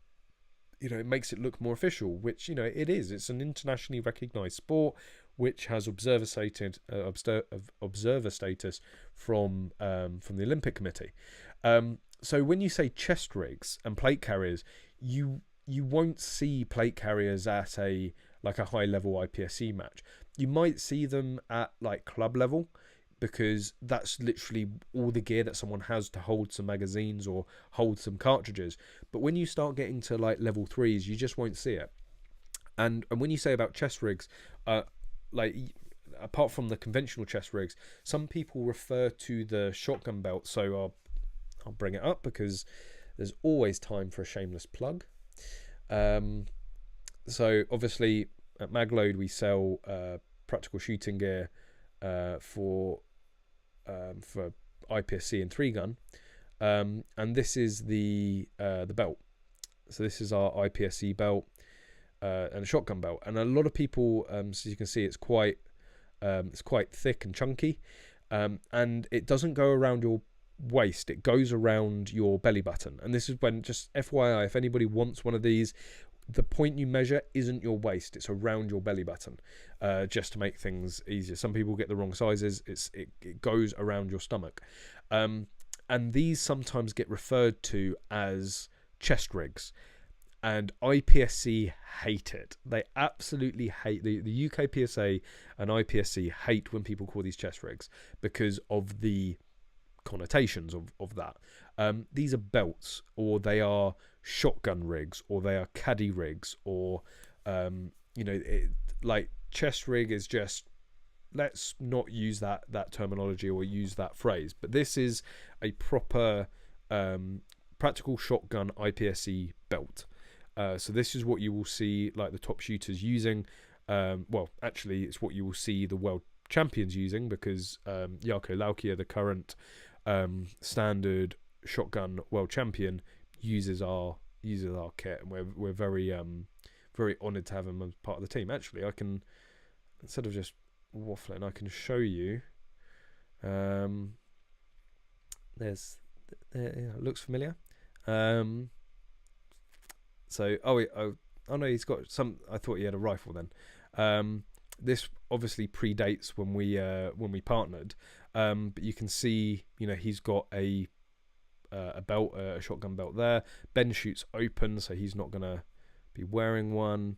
It makes it look more official, which it is. It's an internationally recognized sport which has observer status from the Olympic Committee. So when you say chest rigs and plate carriers, you won't see plate carriers at a high level IPSC match. You might see them at like club level, because that's literally all the gear that someone has to hold some magazines or hold some cartridges. But when you start getting to like level 3s, you just won't see it. And when you say about chest rigs, apart from the conventional chest rigs, some people refer to the shotgun belt. So I'll bring it up because there's always time for a shameless plug. So obviously at Magload we sell practical shooting gear for IPSC and 3-gun, and this is the belt. So this is our IPSC belt and a shotgun belt, and a lot of people, so you can see it's quite thick and chunky, and it doesn't go around your waist, it goes around your belly button. And this is when, just FYI, if anybody wants one of these, the point you measure isn't your waist, it's around your belly button, just to make things easier. Some people get the wrong sizes. It goes around your stomach, and these sometimes get referred to as chest rigs. and IPSC hate it. They absolutely hate the UK PSA and IPSC hate when people call these chest rigs because of the connotations of that. These are belts, or they are shotgun rigs, or they are caddy rigs, or like chest rig is just, let's not use that terminology or use that phrase, but this is a proper practical shotgun IPSC belt. So this is what you will see like the top shooters using. Well, actually, it's what you will see the world champions using, because Jarkko Laukia, the current standard shotgun world champion, uses our kit, and we're very honoured to have him as part of the team. Actually, I can, instead of just waffling, I can show you. There, it looks familiar. So oh no, he's got some. I thought he had a rifle then. This obviously predates when we partnered, but you can see, he's got a belt, a shotgun belt there. Ben shoots open, so he's not gonna be wearing one.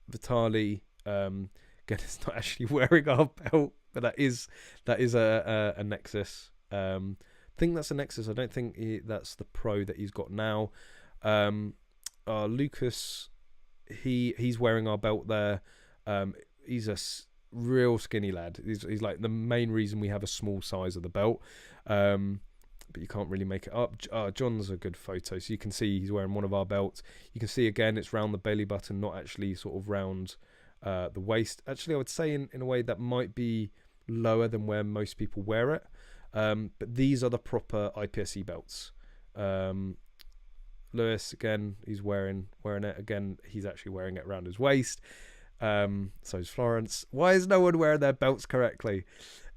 Vitali, again, is not actually wearing our belt, but that is a Nexus. I think that's a Nexus. I don't think that's the Pro that he's got now. Lucas, he's wearing our belt there. He's a real skinny lad. He's like the main reason we have a small size of the belt. But you can't really make it up. John's a good photo, so you can see he's wearing one of our belts. You can see again it's round the belly button, not actually sort of round the waist. Actually, I would say in a way that might be lower than where most people wear it. But these are the proper IPSC belts. Lewis, again, he's wearing it. Again, he's actually wearing it around his waist. So is Florence. Why is no one wearing their belts correctly?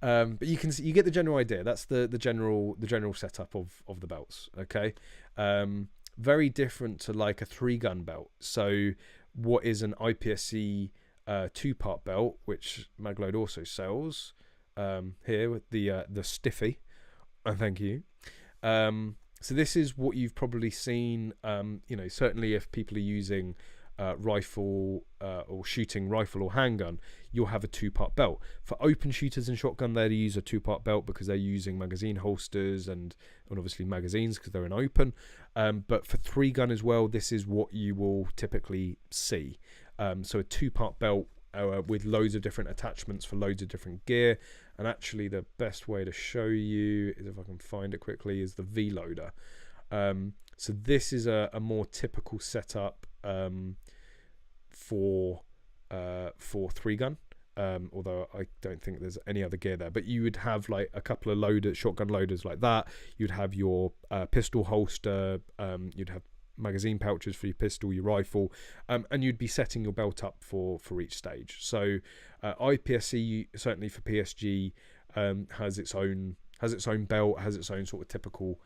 But you can see, you get the general idea. That's the general setup of the belts. Okay, very different to like a 3-gun belt. So what is an IPSC 2-part belt, which Magload also sells here with the Stiffy. Thank you. So this is what you've probably seen. Certainly if people are using rifle or shooting rifle or handgun, you'll have a 2-part belt. For open shooters and shotgun, they use a 2-part belt because they're using magazine holsters and obviously magazines because they're in open. But for 3-gun as well, this is what you will typically see. So a 2-part belt with loads of different attachments for loads of different gear. And actually the best way to show you is, if I can find it quickly, is the V-loader. So this is a more typical setup for 3-gun, although I don't think there's any other gear there. But you would have like a couple of shotgun loaders like that. You'd have your pistol holster. You'd have magazine pouches for your pistol, your rifle, and you'd be setting your belt up for each stage. So IPSC, certainly for PSG, has its own belt, has its own sort of typical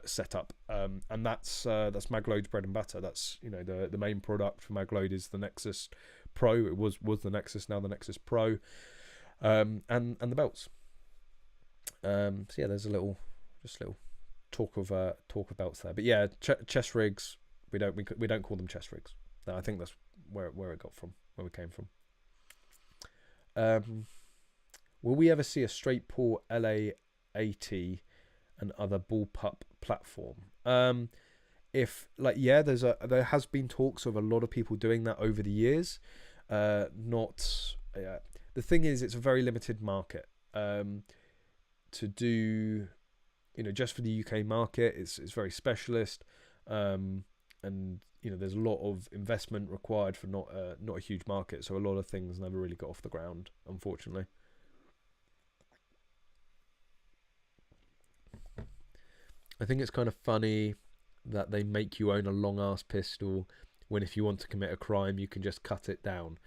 setup, and that's Magload's bread and butter. That's the main product for Magload is the Nexus Pro. It was the Nexus, now the Nexus Pro, and the belts. So yeah, there's a little talk of belts there. But yeah, chest rigs, we don't call them chest rigs. No, I think that's where it got from, where we came from. Will we ever see a straight pull LA80 and other Bullpup platform? There has been talks of a lot of people doing that over the years. The thing is, it's a very limited market. To do, just for the UK market, it's very specialist, and there's a lot of investment required for not a huge market. So a lot of things never really got off the ground, unfortunately. I think it's kind of funny that they make you own a long ass pistol when, if you want to commit a crime, you can just cut it down.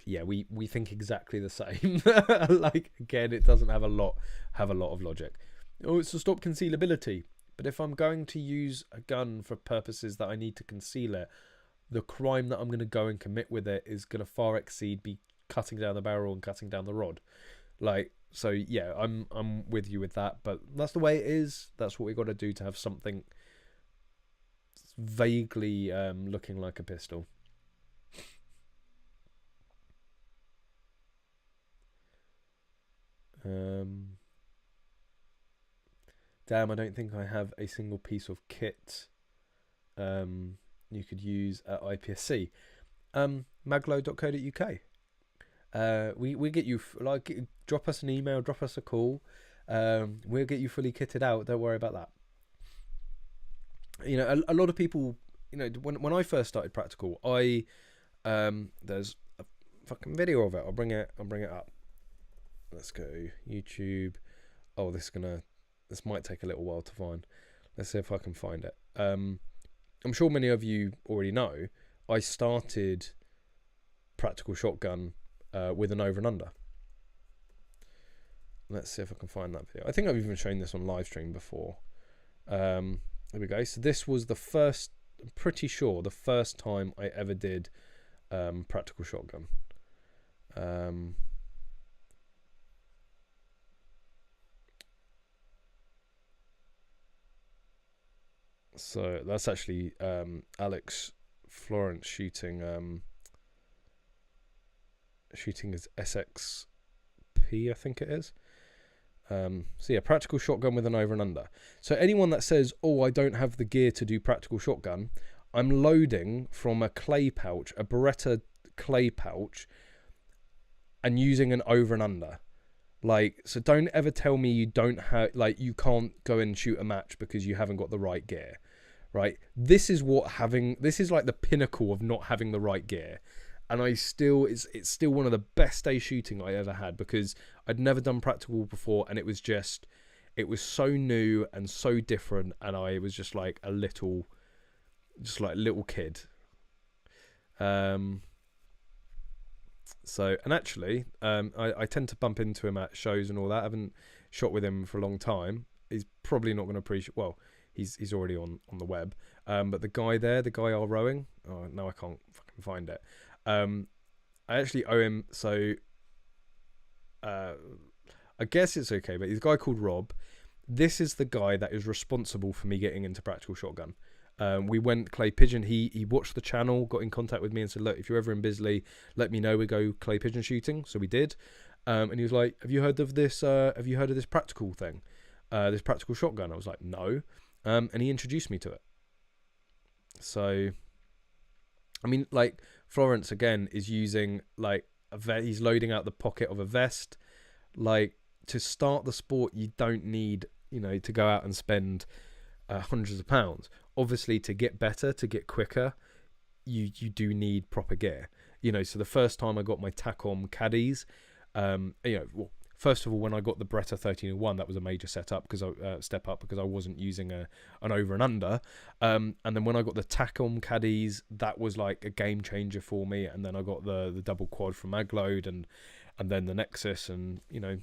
Yeah, we think exactly the same. Like, again, it doesn't have a lot of logic. Oh, it's to stop concealability. But if I'm going to use a gun for purposes that I need to conceal it, the crime that I'm going to go and commit with it is going to far exceed be cutting down the barrel and cutting down the rod. Like, so yeah, I'm with you with that. But that's the way it is. That's what we got to do to have something vaguely looking like a pistol. Damn, I don't think I have a single piece of kit you could use at IPSC. Magload.co.uk. We get you, like, drop us an email, drop us a call. We'll get you fully kitted out. Don't worry about that. You know, a lot of people, you know, when I first started practical, there's a fucking video of it. I'll bring it up. Let's go YouTube. Oh, this might take a little while to find. Let's see if I can find it. I'm sure many of you already know, I started practical shotgun with an over and under. Let's see if I can find that video. I think I've even shown this on live stream before. There we go. So this was the first, I'm pretty sure, the first time I ever did practical shotgun. So that's actually Alex Florence shooting his SXP, I think it is. So yeah, practical shotgun with an over and under. So anyone that says, oh, I don't have the gear to do practical shotgun, I'm loading from a clay pouch, a Beretta clay pouch, and using an over and under. Like, so don't ever tell me you don't have, like, you can't go and shoot a match because you haven't got the right gear, right? This is like the pinnacle of not having the right gear. And it's still one of the best days shooting I ever had, because I'd never done practical before, and it was so new and so different, and I was just like a little kid. So, and actually, I tend to bump into him at shows and all that. I haven't shot with him for a long time. He's probably not going to appreciate. Well, he's already on the web. But the guy rowing. Oh no, I can't fucking find it. I actually owe him. So, I guess it's okay. But he's a guy called Rob. This is the guy that is responsible for me getting into practical shotgun. We went clay pigeon. He watched the channel, got in contact with me, and said, "Look, if you're ever in Bisley, let me know. We go clay pigeon shooting." So we did, and he was like, "Have you heard of this? Have you heard of this practical thing? This practical shotgun?" I was like, "No," and he introduced me to it. So, I mean, like, Florence again is using like he's loading out the pocket of a vest. Like, to start the sport, you don't need, you know, to go out and spend hundreds of pounds. Obviously, to get better, to get quicker, you do need proper gear. You know, so the first time I got my Tacom caddies, you know, well, first of all, when I got the Beretta 1301, that was a major step up because I wasn't using an over and under. And then when I got the Tacom caddies, that was like a game changer for me. And then I got the double quad from Magload, and then the Nexus, and, you know,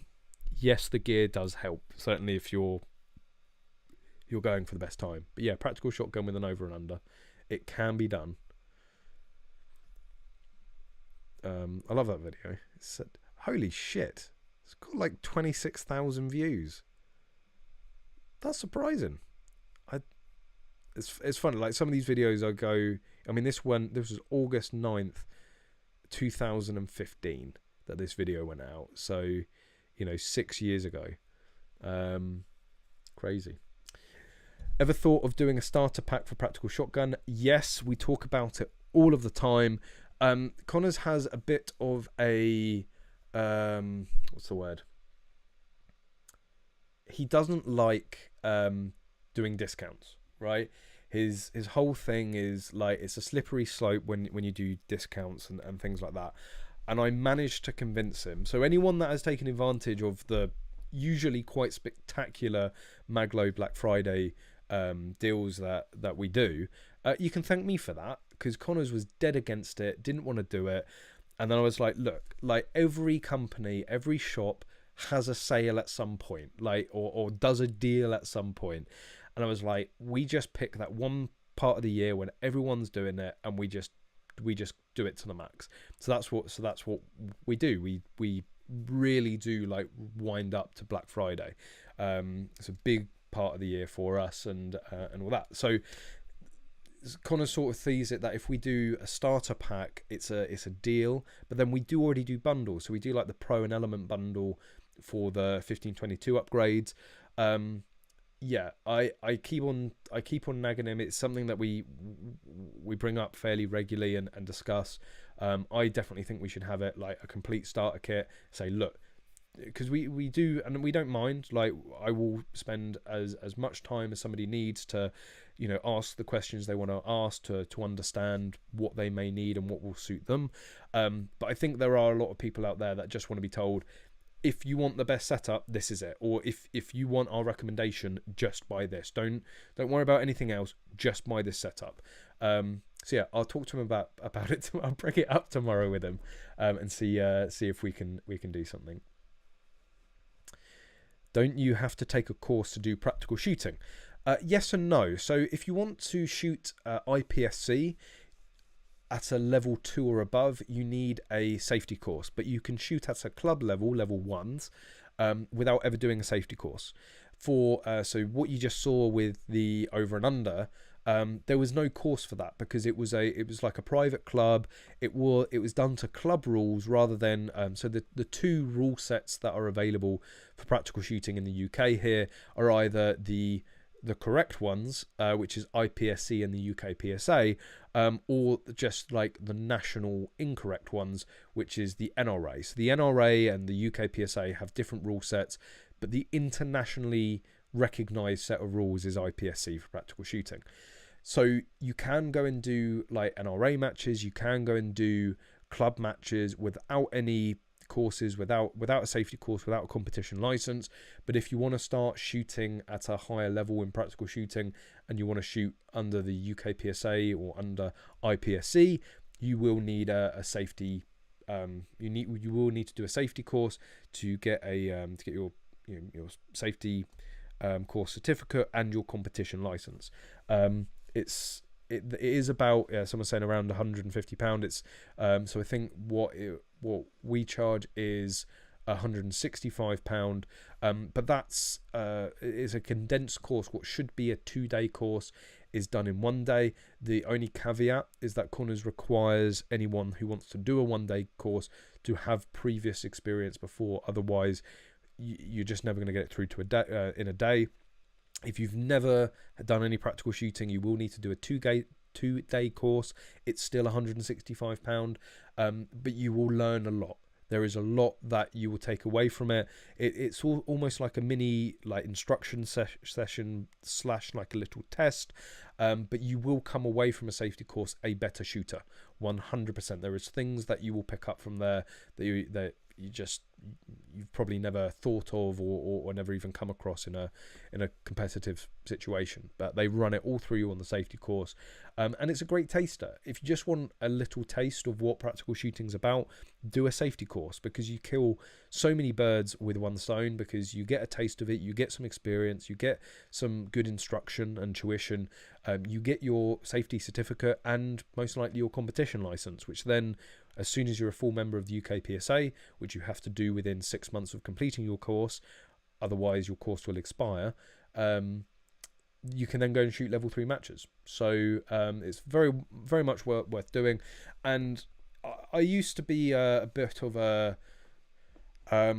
yes, the gear does help, certainly if you're going for the best time. But yeah, practical shotgun with an over and under, it can be done. I love that video. It said, holy shit, it's got like 26,000 views. That's surprising. It's funny, like some of these videos I go, I mean, this was August 9th 2015 that this video went out, so, you know, 6 years ago. Crazy. Ever thought of doing a starter pack for practical shotgun? Yes, we talk about it all of the time. Connors has a bit of a what's the word? He doesn't like doing discounts, right? His whole thing is like, it's a slippery slope when you do discounts and things like that. And I managed to convince him. So anyone that has taken advantage of the usually quite spectacular Magload Black Friday deals that we do, you can thank me for that, because Connors was dead against it, didn't want to do it. And then I was like, look, like, every company, every shop has a sale at some point, like, or does a deal at some point. And I was like, we just pick that one part of the year when everyone's doing it, and we just do it to the max. So that's what we do. We really do, like, wind up to Black Friday. It's a big part of the year for us, and all that. So Connor sort of sees it that if we do a starter pack, it's a deal, but then we do already do bundles. So we do like the Pro and Element bundle for the 1522 upgrades. Yeah, I keep on nagging him. It's something that we bring up fairly regularly and discuss. I definitely think we should have it like a complete starter kit. Say, look, because we do, and we don't mind. Like, I will spend as much time as somebody needs to, you know, ask the questions they want to ask to understand what they may need and what will suit them. But I think there are a lot of people out there that just want to be told, if you want the best setup, this is it. Or if you want our recommendation, just buy this. Don't worry about anything else. Just buy this setup. So yeah, I'll talk to him about it. I'll bring it up tomorrow with him, and see if we can do something. Don't you have to take a course to do practical shooting? Yes and no. So if you want to shoot IPSC at a level 2 or above, you need a safety course, but you can shoot at a club level 1s, without ever doing a safety course. So what you just saw with the over and under, there was no course for that, because it was like a private club. It was done to club rules rather than so the two rule sets that are available for practical shooting in the UK here are either the correct ones, which is IPSC and the UK PSA, or just like the national incorrect ones, which is the NRA. So the NRA and the UK PSA have different rule sets, but the internationally recognized set of rules is IPSC for practical shooting. So you can go and do like NRA matches, you can go and do club matches without any courses, without a safety course, without a competition license. But if you want to start shooting at a higher level in practical shooting, and you want to shoot under the UK PSA or under IPSC, you will need a safety. You will need to do a safety course to get your safety course certificate and your competition license. It is about, someone saying around £150. It's so I think what we charge is £165, but that's is a condensed course. What should be a 2-day course is done in 1 day. The only caveat is that Corners requires anyone who wants to do a 1-day course to have previous experience before. Otherwise, you're just never going to get it through to in a day. If you've never done any practical shooting, you will need to do a 2-day course. It's still £165, but you will learn a lot. There is a lot that you will take away from it. It's almost like a mini instruction session / like a little test, but you will come away from a safety course a better shooter, 100%. There is things that you will pick up from there that you've probably never thought of or never even come across in a competitive situation, but they run it all through you on the safety course, and it's a great taster. If you just want a little taste of what practical shooting's about, do a safety course, because you kill so many birds with one stone, because you get a taste of it, you get some experience, you get some good instruction and tuition, you get your safety certificate and most likely your competition license, which then, as soon as you're a full member of the UK PSA, which you have to do within 6 months of completing your course, otherwise your course will expire, you can then go and shoot level 3 matches. So it's very, very much worth doing. And I used to be a bit of a... I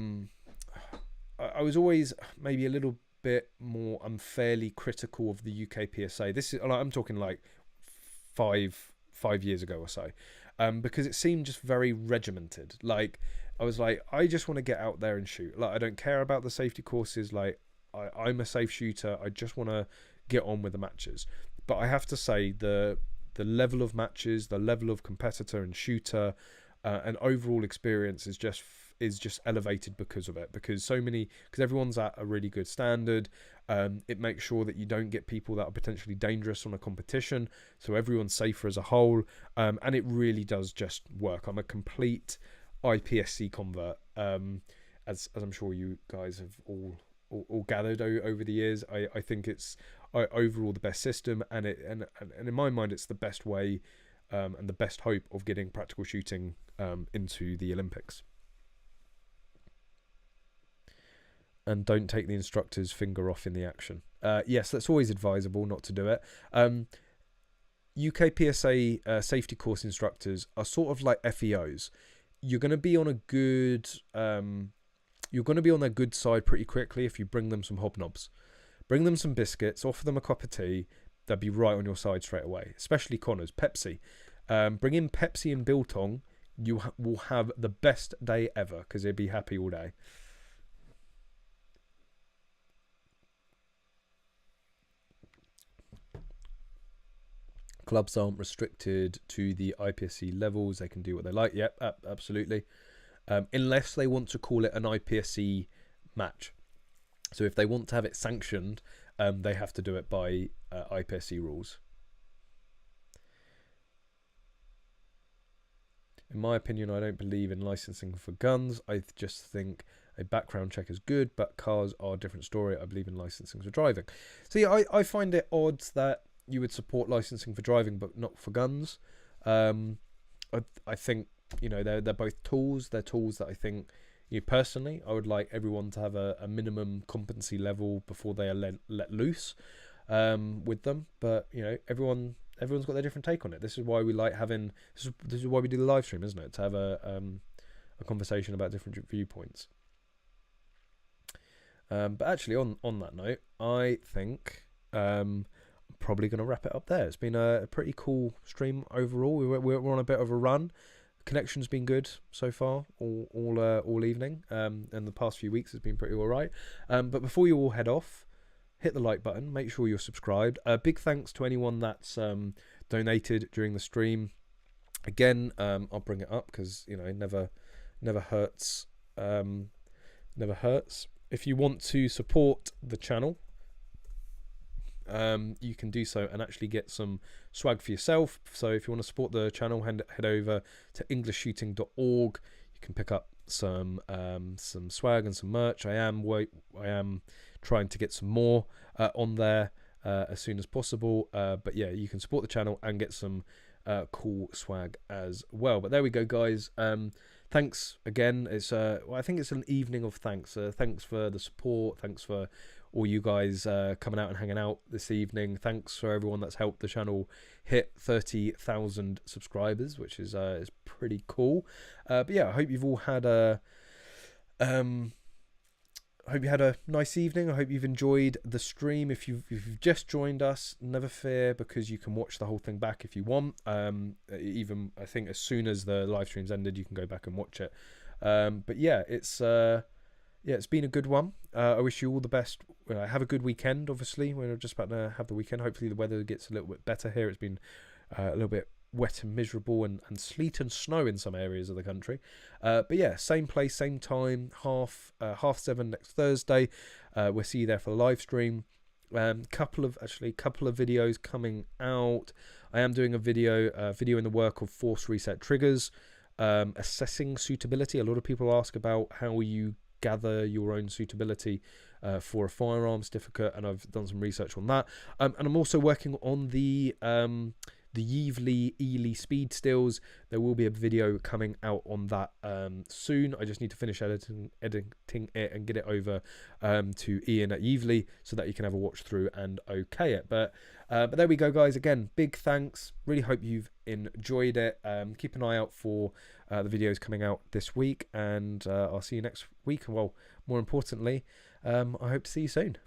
was always maybe a little bit more unfairly critical of the UK PSA. This is, I'm talking like five years ago or so. Because it seemed just very regimented. Like, I was like, I just want to get out there and shoot. Like, I don't care about the safety courses. Like, I'm a safe shooter. I just want to get on with the matches. But I have to say, the level of matches, the level of competitor and shooter, and overall experience is just elevated because of it. Because everyone's at a really good standard. It makes sure that you don't get people that are potentially dangerous on a competition, so everyone's safer as a whole, and it really does just work. I'm a complete IPSC convert, as I'm sure you guys have all gathered over the years. I think it's overall the best system, and in my mind it's the best way, and the best hope of getting practical shooting into the Olympics. And don't take the instructor's finger off in the action. Yes, that's always advisable not to do it. UK PSA safety course instructors are sort of like FEOs. You're going to be on a good, you're going to be on their good side pretty quickly if you bring them some hobnobs. Bring them some biscuits, offer them a cup of tea, they'll be right on your side straight away. Especially Connors, Pepsi. Bring in Pepsi and biltong, you will have the best day ever because they'll be happy all day. Clubs aren't restricted to the IPSC levels. They can do what they like. Yep, absolutely. Unless they want to call it an IPSC match. So if they want to have it sanctioned, they have to do it by IPSC rules. In my opinion, I don't believe in licensing for guns. I just think a background check is good, but cars are a different story. I believe in licensing for driving. So yeah, I find it odd that you would support licensing for driving, but not for guns. I think, you know, they're both tools. They're tools that I think, you know, personally, I would like everyone to have a minimum competency level before they are let loose with them. But, you know, everyone's got their different take on it. This is why we like having, this is why we do the live stream, isn't it? To have a conversation about different viewpoints. But actually, on that note, I think I'm probably going to wrap it up there. It's been a pretty cool stream overall. We're on a bit of a run. Connection's been good so far all evening, and the past few weeks has been pretty all right. But before you all head off, hit the like button, make sure you're subscribed. Big thanks to anyone that's donated during the stream. Again, I'll bring it up because, you know, never hurts. Never hurts. If you want to support the channel, you can do so and actually get some swag for yourself. So if you want to support the channel, head over to EnglishShooting.org. You can pick up some swag and some merch. I am trying to get some more on there as soon as possible. But yeah, you can support the channel and get some cool swag as well. But there we go, guys. Thanks again. It's well, I think it's an evening of thanks. Thanks for the support. Thanks for all you guys coming out and hanging out this evening. Thanks for everyone that's helped the channel hit 30,000 subscribers, which is pretty cool. But yeah, I hope you've all had a nice evening. I hope you've enjoyed the stream. If you've just joined us, never fear, because you can watch the whole thing back if you want. Even I think as soon as the live stream's ended, you can go back and watch it. But yeah, it's been a good one. I wish you all the best. Have a good weekend. Obviously, we're just about to have the weekend. Hopefully, the weather gets a little bit better here. It's been a little bit wet and miserable, and sleet and snow in some areas of the country. But yeah, same place, same time, half 7 next Thursday. We'll see you there for the live stream. Couple of videos coming out. I am doing a video in the work of force reset triggers, assessing suitability. A lot of people ask about how you gather your own suitability for a firearm certificate, and I've done some research on that. And I'm also working on the Yeevely Ely speed stills. There will be a video coming out on that soon. I just need to finish editing it and get it over to Ian at Yeevely so that you can have a watch through and okay it. But there we go, guys. Again, big thanks. Really hope you've enjoyed it. Keep an eye out for the videos coming out this week, and I'll see you next week. Well, more importantly, I hope to see you soon.